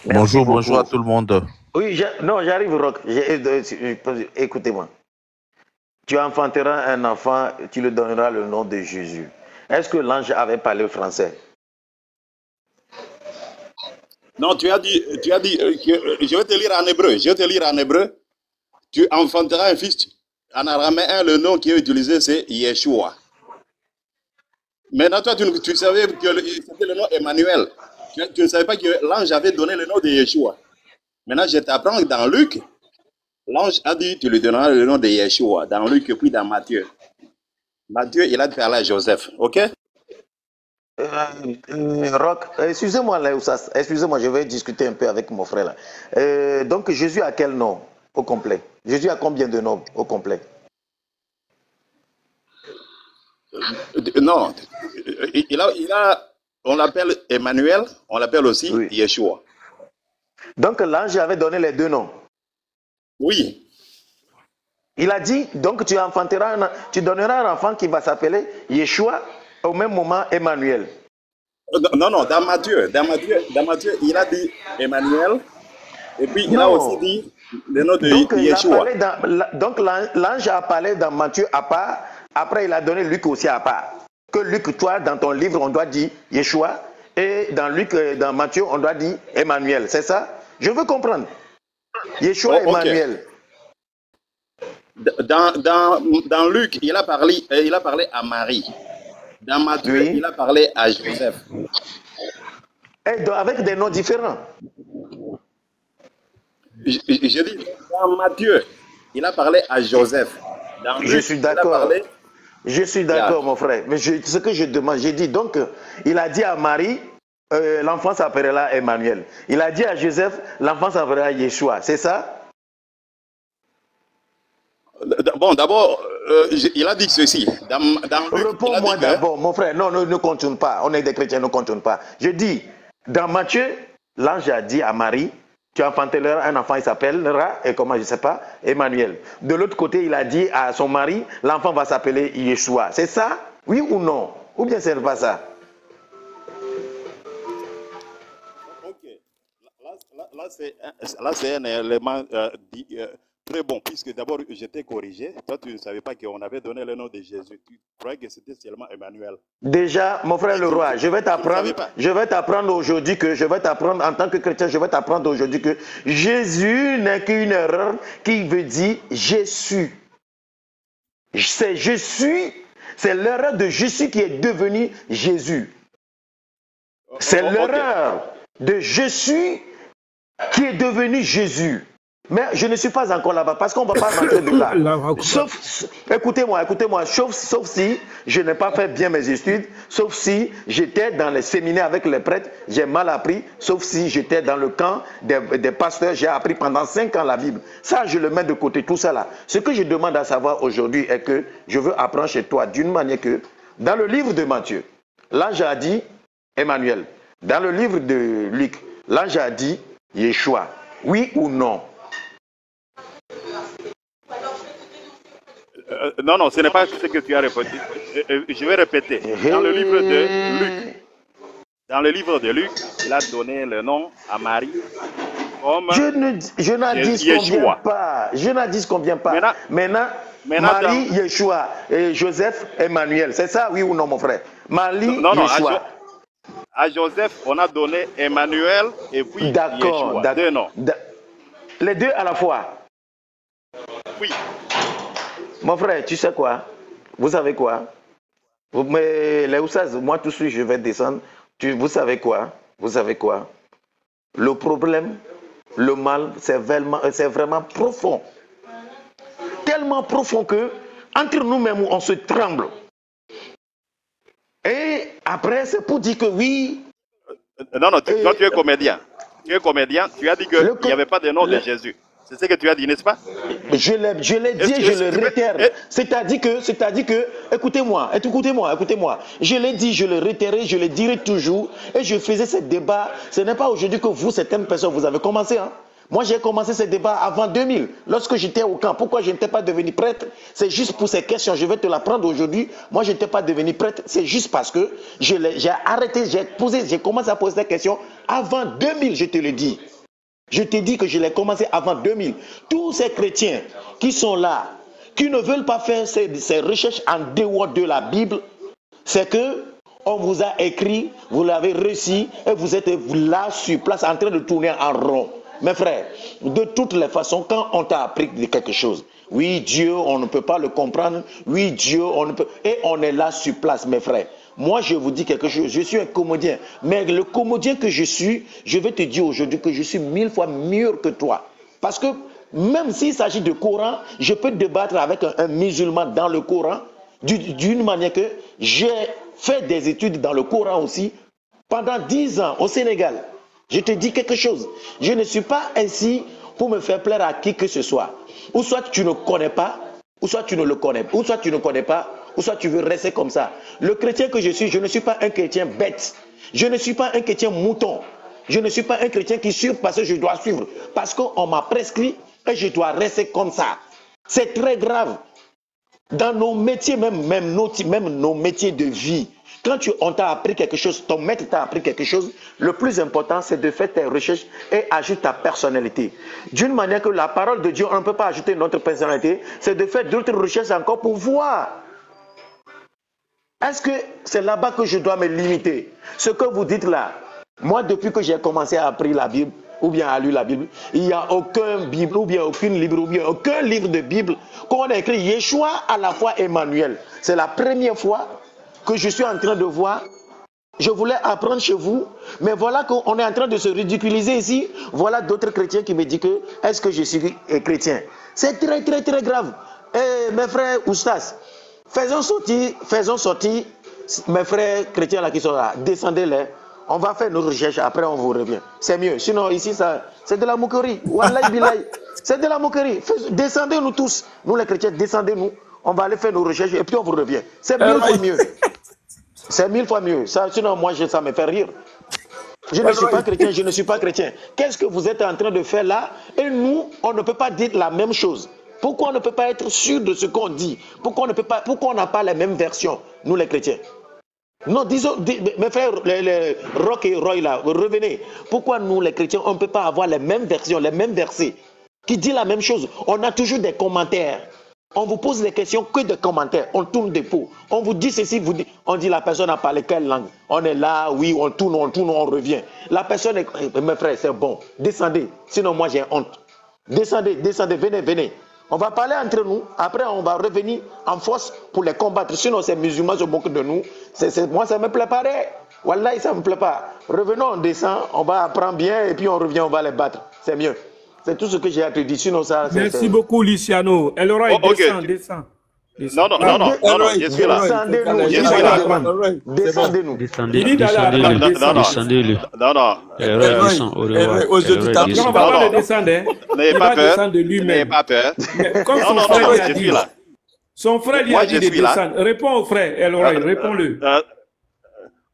Bonjour à tout le monde. Oui, j'arrive, Rock. Écoutez-moi. Tu enfanteras un enfant, tu lui donneras le nom de Jésus. Est-ce que l'ange avait parlé français? Non, tu as dit, je vais te lire en hébreu. Tu enfanteras un fils. En araméen, le nom qui est utilisé, c'est Yeshua. Maintenant, toi, tu savais que c'était le nom Emmanuel. Tu ne savais pas que l'ange avait donné le nom de Yeshua. Maintenant, je t'apprends que dans Luc, l'ange a dit, tu lui donneras le nom de Yeshua. Dans Luc et puis dans Matthieu. Matthieu, il a parlé à Joseph, ok? Rock, excusez-moi, je vais discuter un peu avec mon frère là. Donc, Jésus a quel nom au complet? Jésus a combien de noms au complet? Non, on l'appelle Emmanuel, on l'appelle aussi Yeshua. Donc, l'ange avait donné les deux noms? Oui. Il a dit, donc tu donneras un enfant qui va s'appeler Yeshua, au même moment Emmanuel. Non, dans Matthieu, il a dit Emmanuel, et puis il a aussi dit le nom de Yeshua. Donc l'ange a parlé dans Matthieu à part, après il a donné Luc aussi à part. Que Luc, toi, dans ton livre, on doit dire Yeshua, et dans Matthieu, on doit dire Emmanuel, c'est ça? Je veux comprendre. Yeshua et Emmanuel. Dans Luc, il a parlé à Marie. Dans Matthieu, il a parlé à Joseph. Et avec des noms différents. Je dis, dans Matthieu, il a parlé à Joseph. Dans Luc, je suis d'accord. Je suis d'accord, mon frère. Mais ce que je demande, j'ai dit, donc, il a dit à Marie, l'enfant s'appellera Emmanuel. Il a dit à Joseph, l'enfant s'appellera Yeshua. C'est ça? Bon, d'abord, il a dit ceci. Réponds-moi d'abord, mon frère. Non, ne continue pas. On est des chrétiens, ne continue pas. Je dis, dans Matthieu, l'ange a dit à Marie, tu enfanteras un enfant, il s'appellera, et comment, je ne sais pas, Emmanuel. De l'autre côté, il a dit à son mari, l'enfant va s'appeler Yeshua. C'est ça? Oui ou non? Ou bien ce n'est pas ça? Là, c'est un élément très bon, puisque d'abord, je t'ai corrigé. Toi, tu ne savais pas qu'on avait donné le nom de Jésus. Tu croyais que c'était seulement Emmanuel. Déjà, mon frère le roi, je vais t'apprendre aujourd'hui que, en tant que chrétien, je vais t'apprendre aujourd'hui que Jésus n'est qu'une erreur qui veut dire Jésus. C'est Jésus, c'est l'erreur de Jésus qui est devenu Jésus. C'est l'erreur de Jésus qui est devenu Jésus. Mais je ne suis pas encore là-bas parce qu'on ne va pas rentrer de là. Écoutez-moi, sauf si je n'ai pas fait bien mes études, sauf si j'étais dans les séminaires avec les prêtres, j'ai mal appris, sauf si j'étais dans le camp des pasteurs, j'ai appris pendant 5 ans la Bible. Ça, je le mets de côté, tout ça là. Ce que je demande à savoir aujourd'hui est que je veux apprendre chez toi d'une manière que, dans le livre de Matthieu, l'ange a dit Emmanuel. Dans le livre de Luc, l'ange a dit Yeshua. Oui ou non? Non, ce n'est pas ce que tu as répété. Je vais répéter. Dans le livre de Luc, dans le livre de Luc, il a donné le nom à Marie comme je n'en dis combien pas. Je n'en dis combien pas. Maintenant Marie, Yeshua et Joseph, Emmanuel. C'est ça, oui ou non, mon frère? Marie, Yeshua. À Joseph, on a donné Emmanuel et puis Yeshua. Deux noms. Les deux à la fois. Oui. Mon frère, tu sais quoi? Vous savez quoi? Mais les Oussaz, moi tout de suite, je vais descendre. Vous savez quoi? Vous savez quoi? Le problème, le mal, c'est vraiment profond. Tellement profond que, entre nous-mêmes, on se tremble. Et après, c'est pour dire que oui. Non, toi tu es comédien. Tu es comédien, tu as dit qu'il n'y avait pas de nom de Jésus. C'est ce que tu as dit, n'est-ce pas? Je l'ai dit et je le réitère. C'est-à-dire que, écoutez-moi. Je l'ai dit, je le réitère, je le dirai toujours. Et je faisais ce débat. Ce n'est pas aujourd'hui que vous, certaines personnes, vous avez commencé. Hein? Moi, j'ai commencé ce débat avant 2000, lorsque j'étais au camp. Pourquoi je n'étais pas devenu prêtre? C'est juste pour ces questions. Je vais te l'apprendre aujourd'hui. Moi, je n'étais pas devenu prêtre. C'est juste parce que j'ai arrêté, j'ai commencé à poser des questions avant 2000, je te le dis. Je te dis que je l'ai commencé avant 2000. Tous ces chrétiens qui sont là, qui ne veulent pas faire ces recherches en dehors de la Bible, c'est que on vous a écrit, vous l'avez reçu et vous êtes là sur place en train de tourner en rond. Mes frères, de toutes les façons, quand on t'a appris quelque chose, oui, Dieu, on ne peut pas le comprendre, oui, Dieu, on ne peut... Et on est là sur place, mes frères. Moi, je vous dis quelque chose, je suis un comédien, mais le comédien que je suis, je vais te dire aujourd'hui que je suis 1000 fois mieux que toi. Parce que même s'il s'agit de Coran, je peux débattre avec un musulman dans le Coran, d'une manière que j'ai fait des études dans le Coran aussi, pendant 10 ans au Sénégal. Je te dis quelque chose, je ne suis pas ainsi pour me faire plaire à qui que ce soit. Ou soit tu ne connais pas, ou soit tu ne le connais, ou soit tu ne connais pas, ou soit tu veux rester comme ça. Le chrétien que je suis, je ne suis pas un chrétien bête. Je ne suis pas un chrétien mouton. Je ne suis pas un chrétien qui suit parce que je dois suivre. Parce qu'on m'a prescrit et je dois rester comme ça. C'est très grave. Dans nos métiers, même nos métiers de vie, quand on t'a appris quelque chose, ton maître t'a appris quelque chose, le plus important, c'est de faire tes recherches et ajouter ta personnalité. D'une manière que la parole de Dieu, on ne peut pas ajouter notre personnalité, c'est de faire d'autres recherches encore pour voir. Est-ce que c'est là-bas que je dois me limiter? Ce que vous dites là, moi, depuis que j'ai commencé à apprendre la Bible, ou bien à lire la Bible, il n'y a aucun Bible, ou bien aucune livre, ou bien aucun livre de Bible qu'on a écrit Yeshua à la fois Emmanuel. C'est la première fois que je suis en train de voir. Je voulais apprendre chez vous, mais voilà qu'on est en train de se ridiculiser ici. Voilà d'autres chrétiens qui me disent que est-ce que je suis chrétien? C'est très très très grave. Et mes frères Oustas, faisons sortir mes frères chrétiens là qui sont là, descendez-les. On va faire nos recherches, après on vous revient. C'est mieux. Sinon ici c'est de la moquerie. Wallahi billahi. C'est de la moquerie. Descendez-nous tous. Nous les chrétiens, descendez-nous. On va aller faire nos recherches et puis on vous revient. C'est 1000 fois mieux. C'est 1000 fois mieux. Ça, sinon, moi, ça me fait rire. Je ne suis pas chrétien, je ne suis pas chrétien. Qu'est-ce que vous êtes en train de faire là? Et nous, on ne peut pas dire la même chose. Pourquoi on ne peut pas être sûr de ce qu'on dit? Pourquoi on n'a pas les mêmes versions, nous les chrétiens? Non, disons, mes frères, les Rock et Roy là, revenez. Pourquoi nous les chrétiens, on ne peut pas avoir les mêmes versions, les mêmes versets qui disent la même chose? On a toujours des commentaires. On vous pose des questions que des commentaires. On tourne des pots. On vous dit ceci, on dit la personne a parlé quelle langue? On est là, oui, on tourne, on revient. La personne est... Mes frères, c'est bon. Descendez. Sinon, moi, j'ai honte. Descendez, venez. On va parler entre nous. Après, on va revenir en force pour les combattre. Sinon, ces musulmans se moquent de nous. Moi, ça ne me plaît pas. Wallahi, ça ne me plaît pas. Revenons, on descend, on va apprendre bien et puis on revient, on va les battre. C'est mieux. C'est tout ce que j'ai à te dire. Sinon, ça. Merci beaucoup, Luciano. Elroy, descend. Non, je suis là. Descendez-nous. Descendez-le. Non. On va pas le descendre. N'ayez pas peur. N'ayez pas peur. Comme son frère a dit. Son frère lui a dit de descendre. Réponds au frère, Elroy, réponds-le.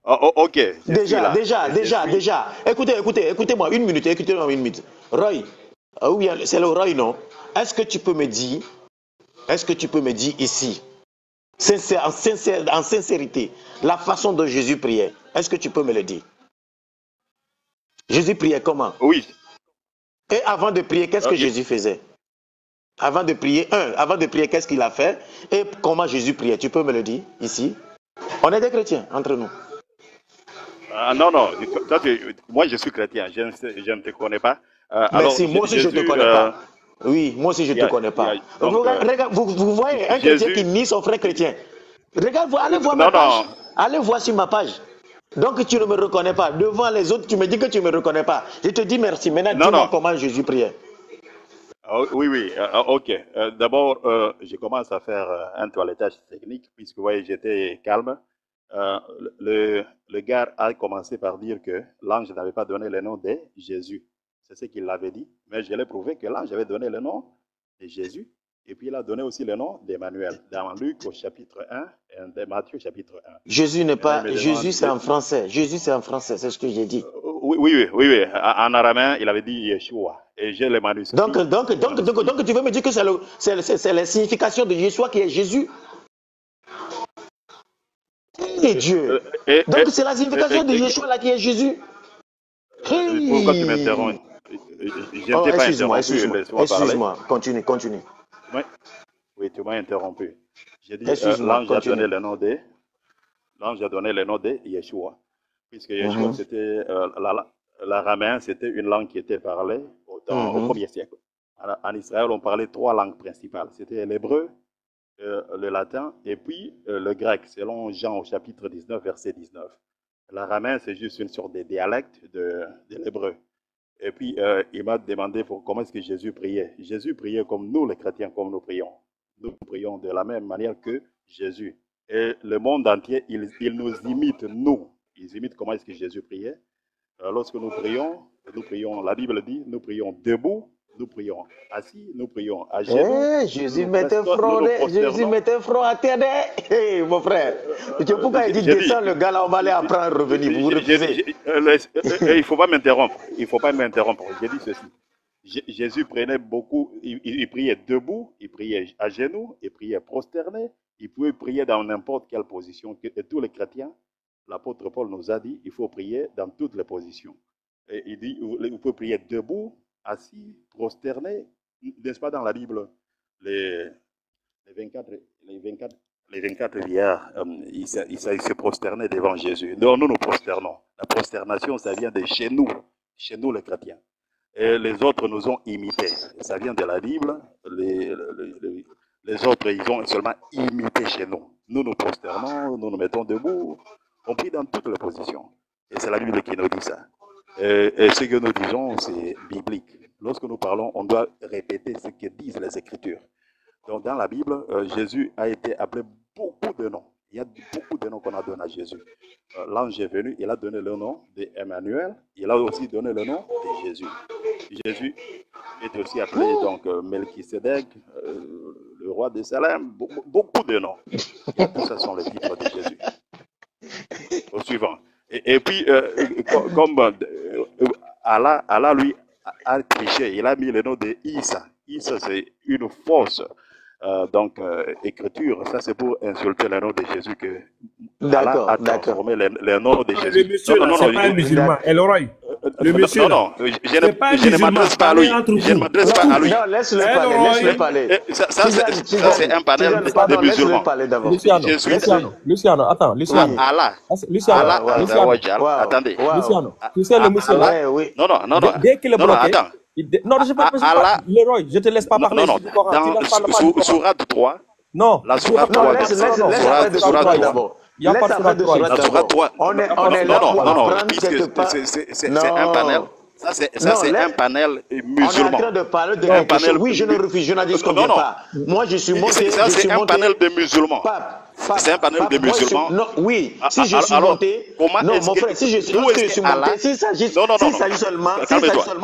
Ok. Déjà. Écoutez-moi une minute. Roy, oui, c'est le Roy, non? Est-ce que tu peux me dire ici, en sincérité, la façon dont Jésus priait? Est-ce que tu peux me le dire? Jésus priait comment? Oui. Et avant de prier, qu'est-ce que Jésus faisait? Avant de prier, qu'est-ce qu'il a fait? Et comment Jésus priait? Tu peux me le dire ici? On est des chrétiens entre nous. Non, toi, moi je suis chrétien, je ne te connais pas. Merci, moi aussi je ne te connais pas. Oui, moi aussi je ne te connais pas. Regarde, vous voyez un chrétien qui nie son frère chrétien. Regarde, allez voir ma page. Allez voir sur ma page. Donc tu ne me reconnais pas. Devant les autres, tu me dis que tu ne me reconnais pas. Je te dis merci. Maintenant, dis-moi comment Jésus priait. Oui, ok. D'abord, je commence à faire un toilettage technique, puisque vous voyez, j'étais calme. Le gars a commencé par dire que l'ange n'avait pas donné le nom de Jésus. C'est ce qu'il avait dit. Mais je l'ai prouvé que l'ange avait donné le nom de Jésus. Et puis il a donné aussi le nom d'Emmanuel. Dans Luc au chapitre 1 et dans Matthieu chapitre 1. Jésus n'est pas... Jésus c'est en français. Jésus c'est en français, c'est ce que j'ai dit. Oui. En araméen, il avait dit Yeshua. Et j'ai le manuscrit. Donc tu veux me dire que c'est la signification de Yeshua qui est Jésus? Et Dieu. Donc c'est la signification de Yeshua là qui est Jésus. Pourquoi tu m'interromps? Je ne t'ai pas interrompu. Excuse-moi. Continue. Oui, tu m'as interrompu. J'ai dit l'ange a donné le nom de Yeshua. Puisque Yeshua, c'était l'araméen, c'était une langue qui était parlée au 1er siècle. En Israël, on parlait 3 langues principales. C'était l'hébreu, le latin et puis le grec, selon Jean au chapitre 19, verset 19. L'araméen, c'est juste une sorte de dialecte de l'hébreu. Et puis, il m'a demandé comment est-ce que Jésus priait. Jésus priait comme nous, les chrétiens, comme nous prions. Nous prions de la même manière que Jésus. Et le monde entier, il nous imite, nous. Ils imitent comment est-ce que Jésus priait. Lorsque nous prions, la Bible dit, nous prions debout, nous prions assis, nous prions à genoux. Jésus mettait front à terre. Mon frère. Pourquoi il dit descends le gars là, on va aller apprendre à revenir. Vous refusez. Il ne faut pas m'interrompre. J'ai dit ceci. Jésus prenait beaucoup, il priait debout, il priait à genoux, il priait prosterné, il pouvait prier dans n'importe quelle position. Et tous les chrétiens, l'apôtre Paul nous a dit, il faut prier dans toutes les positions. Et il dit, vous pouvez prier debout, assis, prosterné, n'est-ce pas dans la Bible, les 24 vieillards, ils se prosternaient devant Jésus. Non, nous nous prosternons. La prosternation, ça vient de chez nous les chrétiens. Et les autres nous ont imités. Ça vient de la Bible. Les autres, ils ont seulement imité chez nous. Nous nous prosternons, nous nous mettons debout. On prie dans toutes les positions. Et c'est la Bible qui nous dit ça. Et ce que nous disons, c'est biblique. Lorsque nous parlons, on doit répéter ce que disent les Écritures. Donc dans la Bible, Jésus a été appelé beaucoup de noms. Il y a beaucoup de noms qu'on a donnés à Jésus. L'ange est venu, il a donné le nom d'Emmanuel. Il a aussi donné le nom de Jésus. Jésus est aussi appelé donc Melchisedec, le roi de Salem. Beaucoup de noms. Tout ça sont les titres de Jésus. Au suivant. Et puis, comme Allah, lui, a triché, il a mis le nom de Issa. Issa, c'est une fausse écriture. Ça, c'est pour insulter le nom de Jésus que Allah a transformé le nom de Jésus. Le monsieur, c'est pas un musulman. Elroy. Le monsieur, je ne m'adresse pas à lui. Je ne m'adresse pas à lui. Non, laisse-le parler. Ça, c'est un panel de musulmans. Luciano, attends, Luciano. Allah. Attendez. Luciano, tu sais le monsieur. Non. Dès qu'il est bloqué. Non, je ne pas. Leroy, je ne te laisse pas parler. Non. Dans Sourate 3. Non. La Sourate 3. Laisse d'abord. Il n'y a pas de Sourate 3. On est là pour apprendre quelque part. C'est un panel. Ça, c'est un panel musulman. On est en train de parler de quelque chose. Oui, je ne refuse, je n'en disconviens pas. Moi, je suis monté. Ça, c'est un panel de musulmans. C'est un panel de musulmans. Non, oui, si je suis monté. Non, mon frère, si je suis monté, s'il s'agit seulement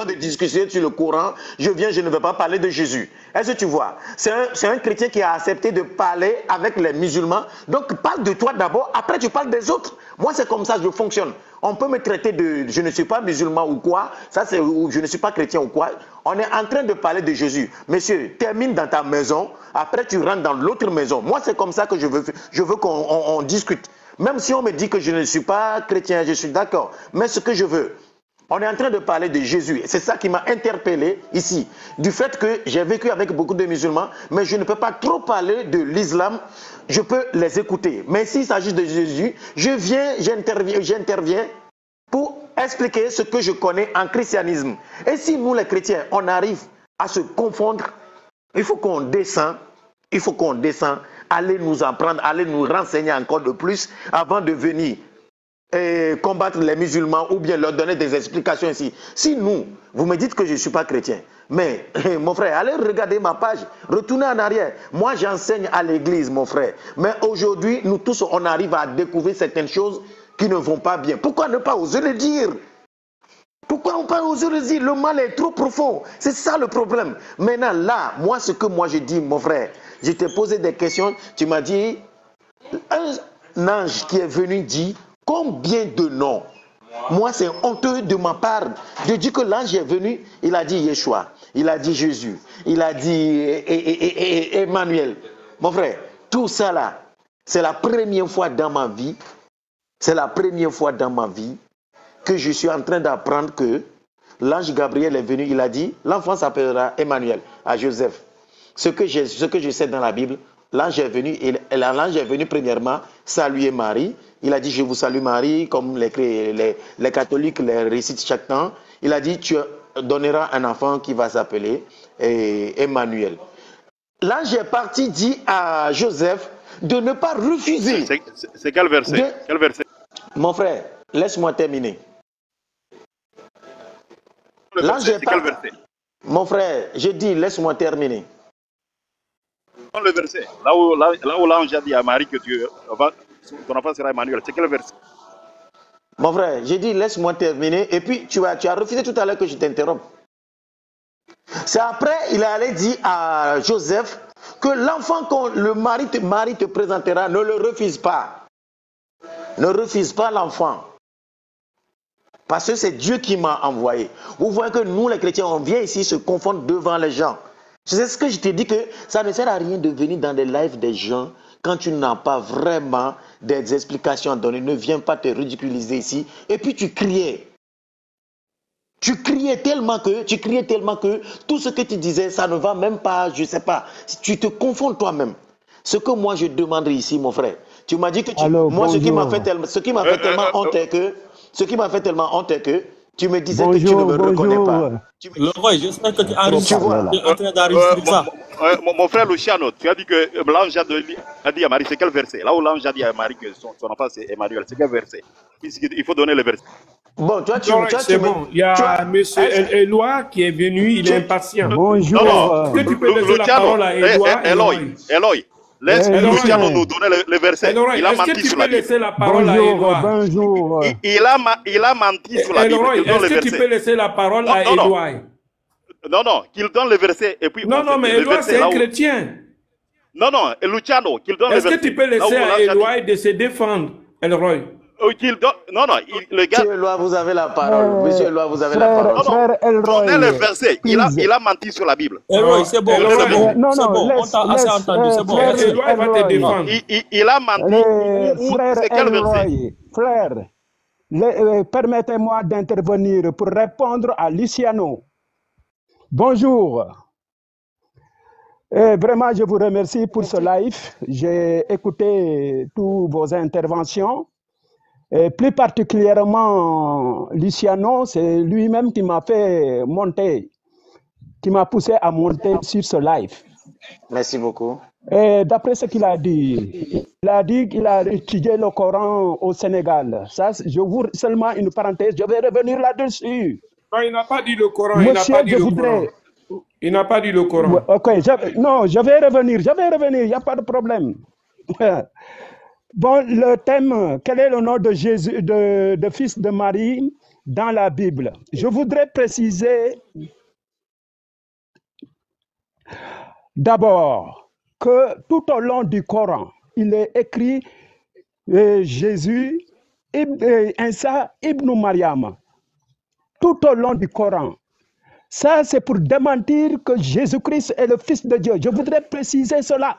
de discussion sur le Coran, je ne vais pas parler de Jésus. Est-ce que tu vois? C'est un chrétien qui a accepté de parler avec les musulmans. Donc, parle de toi d'abord, après tu parles des autres. Moi, c'est comme ça que je fonctionne. On peut me traiter de je ne suis pas musulman ou quoi, ça c'est ou je ne suis pas chrétien ou quoi. On est en train de parler de Jésus. Monsieur, termine dans ta maison, après tu rentres dans l'autre maison. Moi, c'est comme ça que je veux qu'on discute. Même si on me dit que je ne suis pas chrétien, je suis d'accord. Mais ce que je veux, On est en train de parler de Jésus. C'est ça qui m'a interpellé ici. Du fait que j'ai vécu avec beaucoup de musulmans, mais je ne peux pas trop parler de l'islam. Je peux les écouter. Mais s'il s'agit de Jésus, j'interviens pour expliquer ce que je connais en christianisme. Et si nous, les chrétiens, on arrive à se confondre, il faut qu'on descende. Il faut qu'on descende, aller nous apprendre, aller nous renseigner encore de plus avant de venir combattre les musulmans ou bien leur donner des explications ici. Si nous, vous me dites que je ne suis pas chrétien, mais mon frère, allez regarder ma page, retournez en arrière. Moi, j'enseigne à l'église, mon frère. Mais aujourd'hui, nous tous, on arrive à découvrir certaines choses qui ne vont pas bien. Pourquoi ne pas oser le dire? Pourquoi on peut oser le dire? Le mal est trop profond. C'est ça le problème. Maintenant, là, moi, ce que moi je dis, mon frère, je t'ai posé des questions, tu m'as dit, un ange qui est venu dit, combien de noms? Moi, c'est honteux de ma part de dire que l'ange est venu, il a dit Yeshua, il a dit Jésus, il a dit Emmanuel. Mon frère, tout ça là, c'est la première fois dans ma vie, que je suis en train d'apprendre que l'ange Gabriel est venu, il a dit, l'enfant s'appellera Emmanuel, à Joseph. Ce que je sais dans la Bible, l'ange est venu, et l'ange est venu premièrement saluer Marie. Il a dit, je vous salue Marie, comme les catholiques les récitent chaque temps. Il a dit, tu donneras un enfant qui va s'appeler Emmanuel. L'ange est parti, dit à Joseph de ne pas refuser. C'est quel verset? Quel verset? Mon frère, laisse-moi terminer. L'ange est quel verset? Mon frère, je dis, laisse-moi terminer. Le verset, là où l'ange a dit à Marie que ton enfant sera Emmanuel, c'est quel verset? Mon frère, j'ai dit laisse-moi terminer et puis tu as refusé tout à l'heure que je t'interrompe. C'est après il allait dire à Joseph que l'enfant que le mari te présentera, ne le refuse pas. Ne refuse pas l'enfant. Parce que c'est Dieu qui m'a envoyé. Vous voyez que nous les chrétiens, on vient ici se confondre devant les gens. C'est ce que je t'ai dit, que ça ne sert à rien de venir dans des lives des gens quand tu n'as pas vraiment des explications à donner. Ne viens pas te ridiculiser ici. Et puis tu criais. Tu criais tellement que tout ce que tu disais, ça ne va même pas, je ne sais pas. Tu te confonds toi-même. Ce que moi je demande ici, mon frère, tu m'as dit que tu... Alors, moi, bonjour. ce qui m'a fait tellement honte est que tu me disais que tu ne me reconnais pas. Le roi, j'espère que tu enregistres. Tu es en train d'enregistrer ça. Mon frère Luciano, tu as dit que l'ange a dit à Marie, c'est quel verset? Là où l'ange a dit à Marie que son enfant c'est Emmanuel, c'est quel verset? Il faut donner le verset. Bon, toi, c'est bon. Il y a M. Eloi qui est venu, il est impatient. Bonjour. Est-ce que tu peux laisser la parole à Eloi? Eloy. Laisse Luciano nous donner le verset. Il a menti sur la Bible. Laisser la parole à Eloi? Bonjour. Il a menti sur la Bible. Est-ce que tu peux laisser la parole à Eloi? Non, qu'il donne le verset et puis... Non, mais Eloi, c'est un chrétien. Non, Luciano, qu'il donne le verset. Est-ce que tu peux laisser à Eloi de se défendre, Elroy? Non, le gars... Monsieur Eloi, vous avez la parole. Monsieur Eloi, vous avez la parole. Frère Elroy, donnez le verset. Il a menti sur la Bible. Elroy, c'est bon. Non, c'est bon. On t'a assez entendu. C'est bon. Elroy va te défendre. Il a menti. C'est quel verset? Frère, permettez-moi d'intervenir pour répondre à Luciano. Bonjour. Vraiment, je vous remercie pour ce live. J'ai écouté toutes vos interventions. Et plus particulièrement, Luciano, c'est lui-même qui m'a fait monter, qui m'a poussé à monter sur ce live. Merci beaucoup. D'après ce qu'il a dit qu'il a étudié le Coran au Sénégal. Ça, je vous seulement une parenthèse, je vais revenir là-dessus. Non, il n'a pas dit le Coran. Monsieur, il n'a pas dit le Coran. Ok, je vais revenir, il n'y a pas de problème. Bon, le thème, quel est le nom de Jésus, de fils de Marie dans la Bible? Je voudrais préciser d'abord que tout au long du Coran, il est écrit Jésus, Isa ibn Mariam. Tout au long du Coran. Ça, c'est pour démentir que Jésus-Christ est le Fils de Dieu. Je voudrais préciser cela.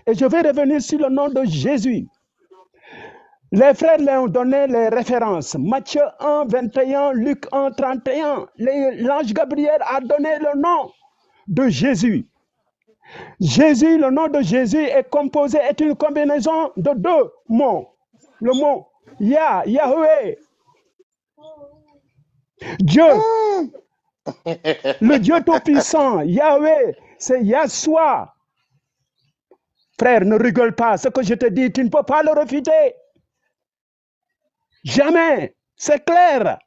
Et je vais revenir sur le nom de Jésus. Les frères leur ont donné les références. Matthieu 1, 21, Luc 1, 31. L'ange Gabriel a donné le nom de Jésus. Jésus, le nom de Jésus est une combinaison de deux mots. Le mot Yahweh. Dieu. Le Dieu Tout-Puissant, Yahweh, c'est Yahshua. Frère, ne rigole pas. Ce que je te dis, tu ne peux pas le refuter. Jamais. C'est clair.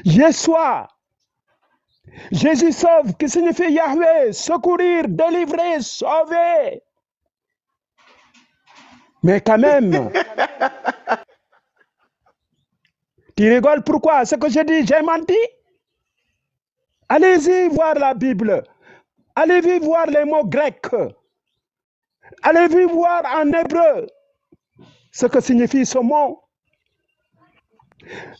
Yahshua. Jésus sauve, qui signifie Yahweh, secourir, délivrer, sauver. Mais quand même, tu rigoles pourquoi? Ce que je dis, j'ai menti? Allez-y voir la Bible. Allez-y voir les mots grecs. Allez-y voir en hébreu ce que signifie ce mot.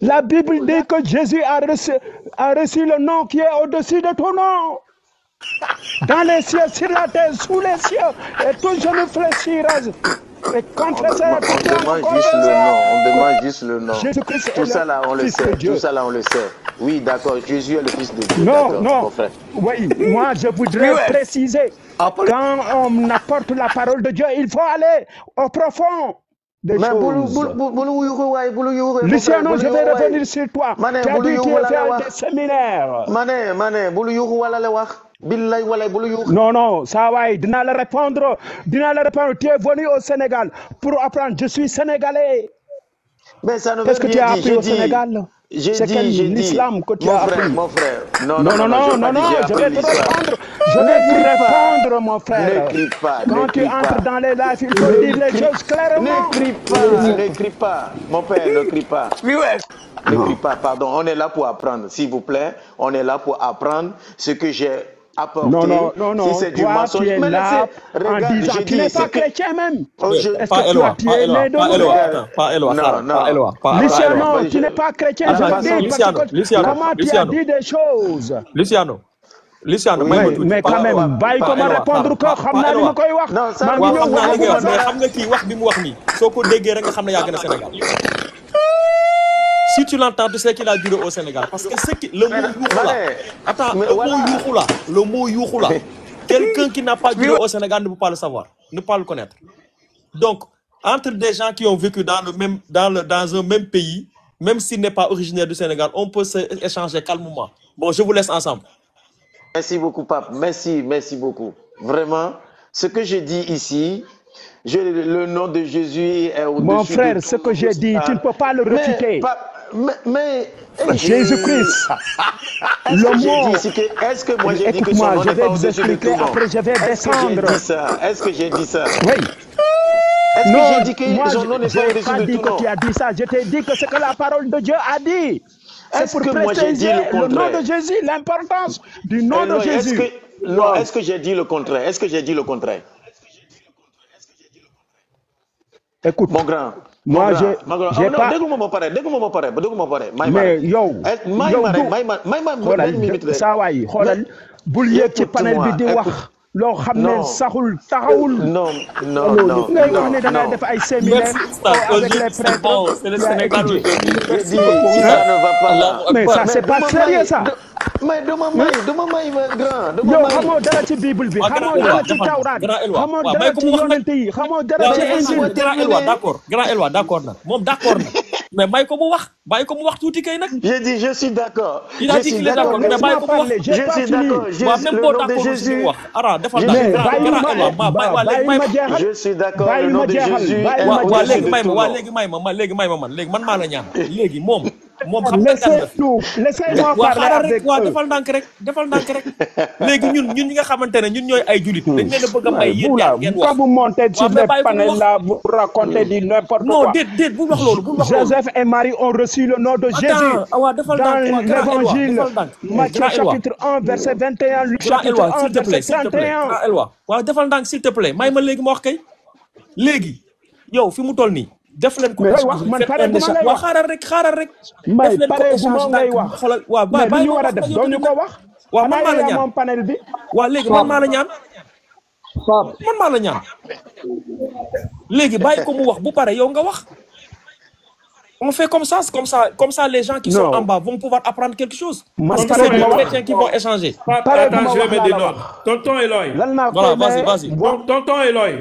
La Bible dit que Jésus a reçu le nom qui est au-dessus de ton nom. Dans les cieux, sur la terre, sous les cieux, et tout genou fléchira. Et confessera on demande juste le nom. Jésus-Christ tout ça là, on le sait. Tout ça là, on le sait. Oui, d'accord. Jésus est le Fils de Dieu. Non, non. Oui, moi, je voudrais préciser. Quand on apporte la parole de Dieu, il faut aller au profond. Luciano, je vais revenir sur toi. Tu as dit qu'il fait des séminaires. Non, non, ça va, dina le répondre. Tu es venu au Sénégal pour apprendre. Je suis sénégalais. Mais ça ne veut Qu'est-ce que tu as appris au Sénégal? C'est l'islam que tu as appris. Mon frère, non, je vais te répondre. Je vais te répondre, mon frère. Ne crie pas. Quand tu entres dans les lives, il faut dire les choses clairement. Ne crie pas, mon père, ne crie pas. Ne crie pas, pardon. On est là pour apprendre, s'il vous plaît. On est là pour apprendre ce que j'ai apporté. Non. Si c'est du mensonge, tu es là en disant tu n'es pas chrétien même. Pas Eloi. Luciano, tu n'es pas chrétien. Comment tu as dit des choses? Luciano, mais quand même, bàyyi ko ma répondre ko xam naa li ma koy wax. maa ngi ñëw wax mais xam nga kii wax bi mu wax nii soo ko déggee rek nga xam ne yaa gën a Sénégal. Si tu l'entends, tu sais qu'il a duré au Sénégal. Parce que le mot youkhula. Attends, le mot youkhula. Quelqu'un qui n'a pas duré au Sénégal ne peut pas le savoir, ne peut pas le connaître. Donc, entre des gens qui ont vécu dans un même pays, même s'il n'est pas originaire du Sénégal, on peut s'échanger calmement. Bon, je vous laisse ensemble. Merci beaucoup, Pape. Merci beaucoup. Vraiment, ce que je dis ici, le nom de Jésus est au-dessus de tout. Mon frère, ce que j'ai dit, tu ne peux pas le refuter. Mais Jésus-Christ, le mot. Est-ce que moi j'ai dit que son nom n'est pas au-dessus de tout? Après, je vais descendre. Est-ce que j'ai dit ça? Oui. Est-ce que j'ai dit que son nom n'est pas au-dessus de tout? Je n'ai pas dit que tu as dit ça. Je t'ai dit que c'est que la parole de Dieu a dit. C'est pour préciser le nom de Jésus, l'importance du nom de Jésus. Non, est-ce que j'ai dit le contraire? Est-ce que j'ai dit le contraire? Écoute, mon grand. Moi, j'ai pas... Mais yo, ça va yi xoolal bul yéeg ci panel bi di wax loo xam ne saxul taxawul. Non. ngay wax ne da nga def ay séminaire avec les prêtres. C'est le Sénégal. Ça ne va pas là. Mais ça c'est pas sérieux ça. Mais dama may grand. yow xamoo dara ci Bible bi, xamoo dara ci Tawraat, xamoo dara ci yonent yi, xamoo dara ci Injil. Grand Eloi, d'accord na. Moom d'accord na. Mais bàyyi ko mu wax, tuuti kay nag. J'ai dit je suis d'accord. Il a dit qu'il est d'accord, mais bàyyi ko mu wax. Je suis d'accord. Le nom de Jésus. Ara, defal na. Je suis d'accord. Le nom de Jésus. Waa léegi may ma man. Léegi man maa la ñaan. Léegi moom xam nga laissez-moi parler avec eux. defal ndànk rek. Léegi ñun ñi nga xamante ne ñun ñooy ay julit. Dañ leen a bëgg a may yéen ngeen wax. Vous montez sur les panels là, vous racontez du n'importe quoi. Non, déet bu wax loolu. Joseph et Marie ont reçu le nom de Jésus. Dans l'évangile, Matthieu chapitre 1, verset 21, Luc chapitre 1, verset 31. Waaw defal ndànk s'il te plaît. May ma léegi ma wax kay. Léegi yow fi mu toll nii. def leen ko wax xaaral rek may pare bu ma ngay wax xoolal waaw mais li ñu war a def doo ñu ko wax waaw man maa la ñaan moom panel bi waaw léegi man maa la ñaan man maa la ñaan léegi bàyyi ko mu wax bu pare yow nga wax on fait comme ça les gens qui sont en bas vont pouvoir apprendre quelque chose. Parce que c'est les chrétiens qui vont échanger. Attends, je vais mettre des notes. Tonton Eloy. Voilà, vas-y.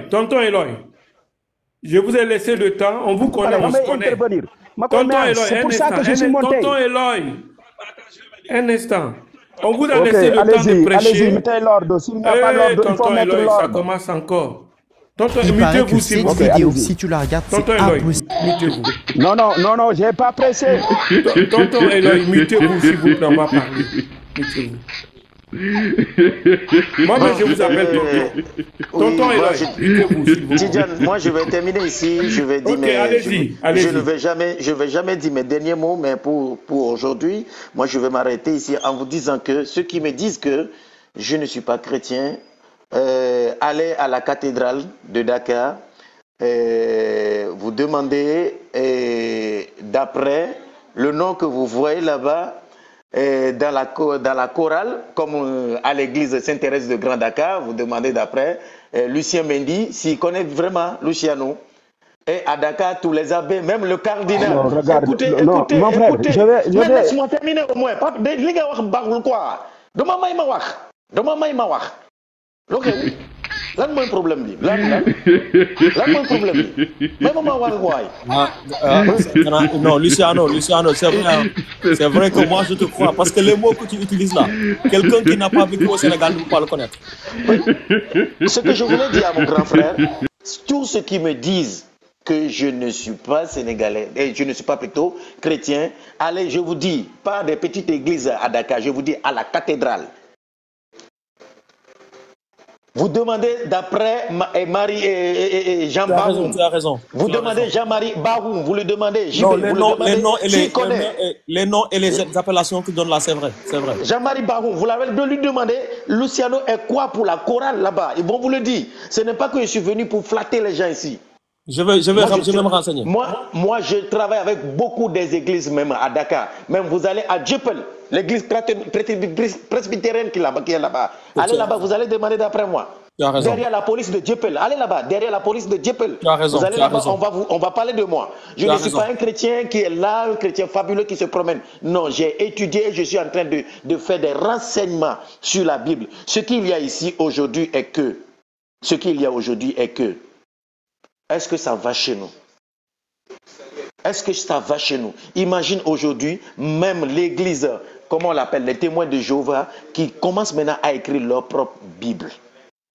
Tonton Eloy. Je vous ai laissé le temps. On vous connaît, on se connaît. Tonton Eloy, Tonton Eloy. Un instant. On vous a laissé le temps de prêcher. Allez-y, mettez l'ordre. S'il n'y a pas d'ordre, il faut mettre l'ordre. Ça commence encore. Tonton, mutez-vous s'il vous plaît. Si tu la regardes, c'est impossible. Mutez-vous. Non, j'ai pas pressé. Tonton Eloy, mutez-vous s'il vous plaît, on va parler. Mutez-vous. Moi, je vous appelle Tonton Eloy, mutez-vous s'il vous plaît. Tidjane, moi je vais terminer ici. Je vais dire, je vais jamais dire mes derniers mots, mais pour aujourd'hui, moi je vais m'arrêter ici en vous disant que ceux qui me disent que je ne suis pas chrétien, allez à la cathédrale de Dakar, vous demandez d'après le nom que vous voyez là-bas dans la chorale, comme à l'église Sainte-Thérèse de Grand Dakar, vous demandez d'après Lucien Mendy, s'il connaît vraiment Luciano. Et à Dakar, tous les abbés, même le cardinal. Non, regarde, écoutez, mon frère, je vais... Laisse-moi terminer au moins. Les gars, quoi. Ok, lan mooy problème bi lan mooy problème bi mais maman wax waay. Non, Luciano, c'est vrai que moi je te crois parce que les mots que tu utilises là, quelqu'un qui n'a pas vécu au Sénégal ne peut pas le connaître. Ce que je voulais dire à mon grand frère, tous ceux qui me disent que je ne suis pas sénégalais, et je ne suis pas plutôt chrétien, allez, je vous dis, pas des petites églises à Dakar, je vous dis à la cathédrale. Vous demandez d'après Marie et Jean Baroum. Tu as raison. Vous demandez Jean-Marie Baroum, vous le demandez. Non, les noms et les appellations qu'il donne là, c'est vrai. Jean-Marie Baroum, vous l'avez de lui demander, Luciano est quoi pour la chorale là-bas? Ils vont vous le dire. Ce n'est pas que je suis venu pour flatter les gens ici. Je vais me renseigner. Moi, je travaille avec beaucoup des églises, même à Dakar. Même vous allez à Djepel, l'église presbytérienne qui est là-bas. Allez là-bas, vous allez demander d'après moi. Derrière la police de Djepel. Allez là-bas, derrière la police de Djepel. Tu as raison. Vous allez là-bas, on va parler de moi. Je ne suis pas un chrétien qui est là, un chrétien fabuleux qui se promène. Non, j'ai étudié et je suis en train de faire des renseignements sur la Bible. Ce qu'il y a ici aujourd'hui est que... Est-ce que ça va chez nous? Est-ce que ça va chez nous? Imagine aujourd'hui, même l'église, comment on l'appelle, les témoins de Jéhovah, qui commencent maintenant à écrire leur propre Bible.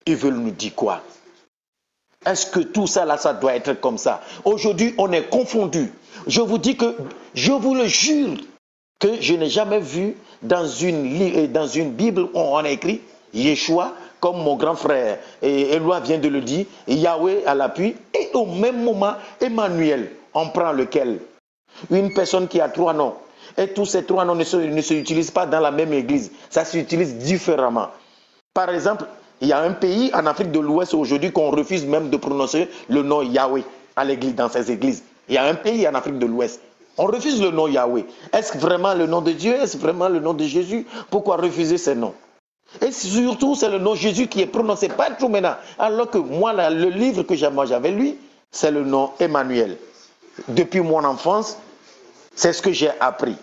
Ils veulent nous dire quoi? Est-ce que tout ça, là, ça doit être comme ça? Aujourd'hui, on est confondus. Je vous dis que, je vous le jure, que je n'ai jamais vu dans une Bible où on a écrit Yeshua, comme mon grand frère Éloi vient de le dire, Yahweh à l'appui, et au même moment, Emmanuel, on prend lequel? Une personne qui a 3 noms. Et tous ces 3 noms ne se utilisent pas dans la même église. Ça s'utilise différemment. Par exemple, il y a un pays en Afrique de l'Ouest aujourd'hui qu'on refuse même de prononcer le nom Yahweh à l'église, dans ces églises. Il y a un pays en Afrique de l'Ouest. On refuse le nom Yahweh. Est-ce vraiment le nom de Dieu? Est-ce vraiment le nom de Jésus? Pourquoi refuser ces noms? Et surtout, c'est le nom Jésus qui est prononcé partout maintenant. Alors que moi, là, le livre que j'avais lu, c'est le nom Emmanuel. Depuis mon enfance, c'est ce que j'ai appris.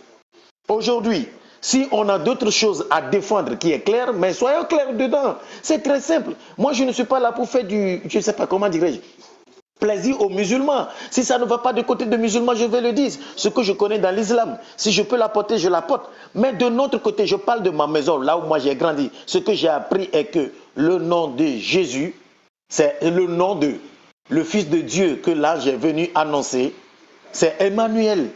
Aujourd'hui, si on a d'autres choses à défendre qui est clair, mais soyons clairs dedans. C'est très simple. Moi, je ne suis pas là pour faire du, je ne sais pas comment dirais-je, plaisir aux musulmans. Si ça ne va pas du côté des musulmans, je vais le dire. Ce que je connais dans l'islam, si je peux l'apporter, je l'apporte. Mais de notre côté, je parle de ma maison, là où moi j'ai grandi. Ce que j'ai appris est que le nom de Jésus, c'est le nom de le Fils de Dieu que l'ange est venu annoncer. C'est Emmanuel.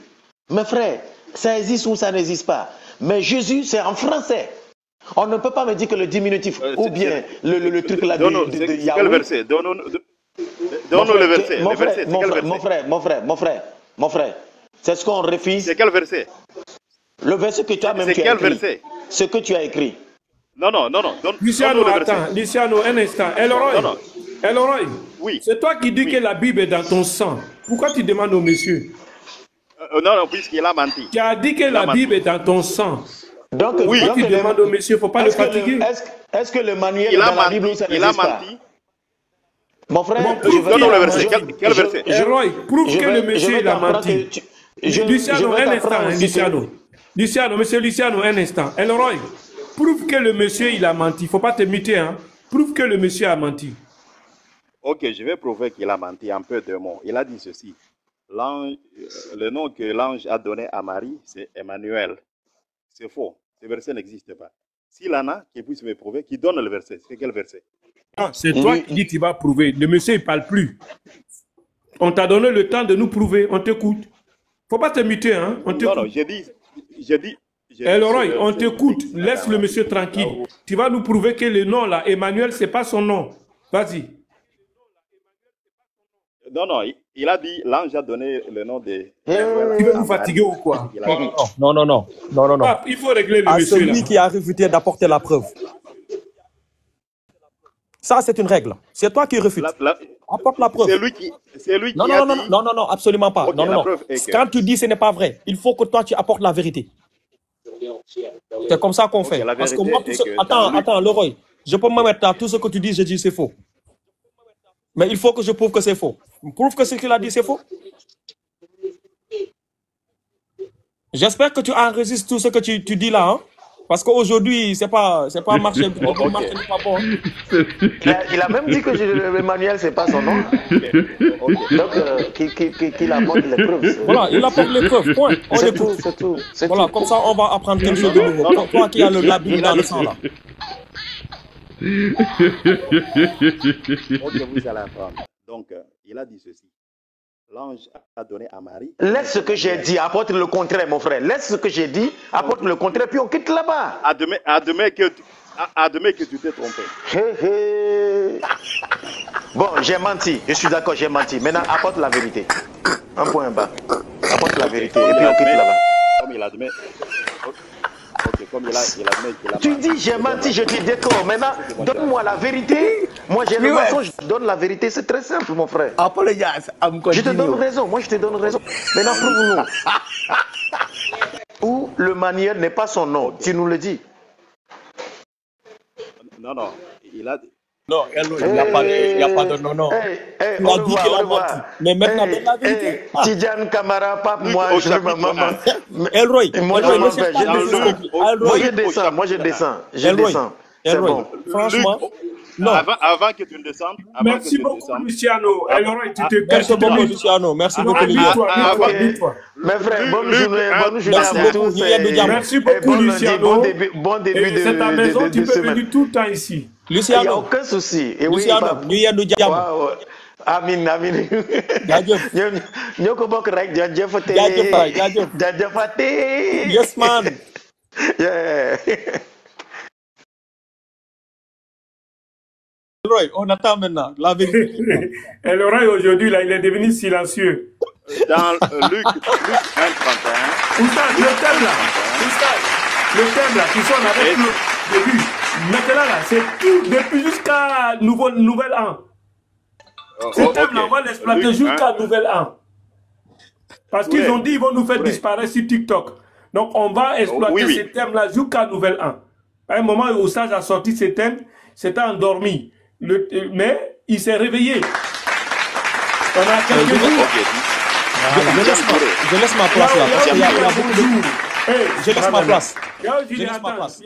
Mes frères, ça existe ou ça n'existe pas. Mais Jésus, c'est en français. On ne peut pas me dire que le diminutif ou bien le truc là de Yahweh. Quel verset? Donne-nous le verset. Mon frère, c'est ce qu'on refuse. C'est quel verset? Le verset que tu as même écrit. C'est quel verset? Ce que tu as écrit. Non. Luciano, attends. Luciano, un instant. Elroy, oui. C'est toi qui dis que la Bible est dans ton sang. Pourquoi tu demandes au monsieur? Non, puisqu'il a menti. Tu as dit que la Bible est dans ton sang. Donc, oui. Tu demandes au monsieur, il ne faut pas le fatiguer. Est-ce que le manuel est dans la Bible ou ça n'existe pas? Mon frère, Bon, Donne le verset. Quel verset? Roy, prouve que le monsieur il a menti. Luciano, un instant, Luciano, monsieur Luciano, un instant. Roy, prouve que le monsieur il a menti. Il ne faut pas te muter, hein. Prouve que le monsieur a menti. Ok, je vais prouver qu'il a menti un peu de mots. Il a dit ceci. Le nom que l'ange a donné à Marie, c'est Emmanuel. C'est faux. Ce verset n'existe pas. S'il en a, qu'il puisse me prouver, qu'il donne le verset. C'est quel verset? Non, c'est toi qui dis qu'il va prouver. Le monsieur, il ne parle plus. On t'a donné le temps de nous prouver. On t'écoute. Il ne faut pas te muter, hein. On t'écoute. Non, j'ai dit. Roy, on t'écoute. Laisse le monsieur tranquille. Tu vas nous prouver que le nom, là, Emmanuel, ce n'est pas son nom. Vas-y. Non, il a dit, l'ange a donné le nom de... Tu veux nous fatiguer ou quoi? Non. Pape, il faut régler le à monsieur, celui là. qui a refusé d'apporter la preuve. Ça, c'est une règle. C'est toi qui refuses. Apporte la preuve. C'est lui qui non, a non, dit... non, absolument pas. Okay, non. Que... Quand tu dis ce n'est pas vrai, il faut que toi, tu apportes la vérité. C'est comme ça qu'on fait. Parce que moi, attends, Leroy, je peux me mettre là, tout ce que tu dis, je dis c'est faux. Mais il faut que je prouve que c'est faux. Prouve que ce qu'il a dit, c'est faux. J'espère que tu enregistres tout ce que tu dis là, hein? Parce qu'aujourd'hui, c'est pas marché. Pas bon. Il a même dit que Emmanuel, c'est pas son nom. Donc, qu'il apporte les preuves. Voilà, il apporte les preuves. Point. On écoute. C'est tout. Voilà, comme ça, on va apprendre quelque chose de nouveau. Toi qui as la Bible dans le sang là. Ok, vous allez apprendre. Donc, il a dit ceci. L'ange a donné à Marie. Laisse ce que j'ai dit, apporte le contraire, mon frère. Laisse ce que j'ai dit, apporte le contraire, puis on quitte là-bas. À demain que tu t'es trompé. Bon, j'ai menti. Je suis d'accord, j'ai menti. Maintenant, apporte la vérité. Un point bas. Apporte la vérité, et puis on quitte là-bas. Comme il a admis. Ok, comme il a admis qu'il a tu dis j'ai menti, je dis d'accord. Maintenant, donne-moi la vérité. Moi, j'ai le mensonge, je donne la vérité. C'est très simple, mon frère. Je te donne raison. Moi, je te donne raison. Maintenant, prouve-nous. Où le manuel n'est pas son nom. Tu nous le dis. Non, il a dit. Non, il n'y a pas de non. Il a dit qu'il a menti. Mais maintenant, donne la vérité. Tidjane Camara, pape, moi, je veux ma maman. Elroy, moi, je descends. C'est bon. Franchement, non. Avant que tu ne descendes. Merci beaucoup, Luciano. Elroy, tu te casses. Merci beaucoup, Luciano. Merci beaucoup, Luciano. Mes frères, bonne journée à vous tous. Merci beaucoup, Luciano. Bon début de semaine. C'est ta maison, tu peux venir tout le temps ici. Luciano. Il n'y a aucun souci. Et Luciano, nous y a amin. Ñoo ko bokk rek jaajëfate. Yes, man. Elroy, on attend maintenant la vérité. Elroy, aujourd'hui, là, il est devenu silencieux. Dans Luc 1, 31. Oustaz, le thème là, qui sonne avec le début. Maintenant là, c'est tout depuis jusqu'à nouvel an. Ce thème là, on va l'exploiter jusqu'à nouvel an. Parce qu'ils ont dit qu'ils vont nous faire disparaître sur TikTok. Donc on va exploiter ce thème là jusqu'à nouvel an. À un moment où Oustaz a sorti ce thème, c'était endormi. Mais il s'est réveillé. On a quelques jours. Je laisse ma place là. Parce qu'il y a beaucoup de... Je laisse ma place.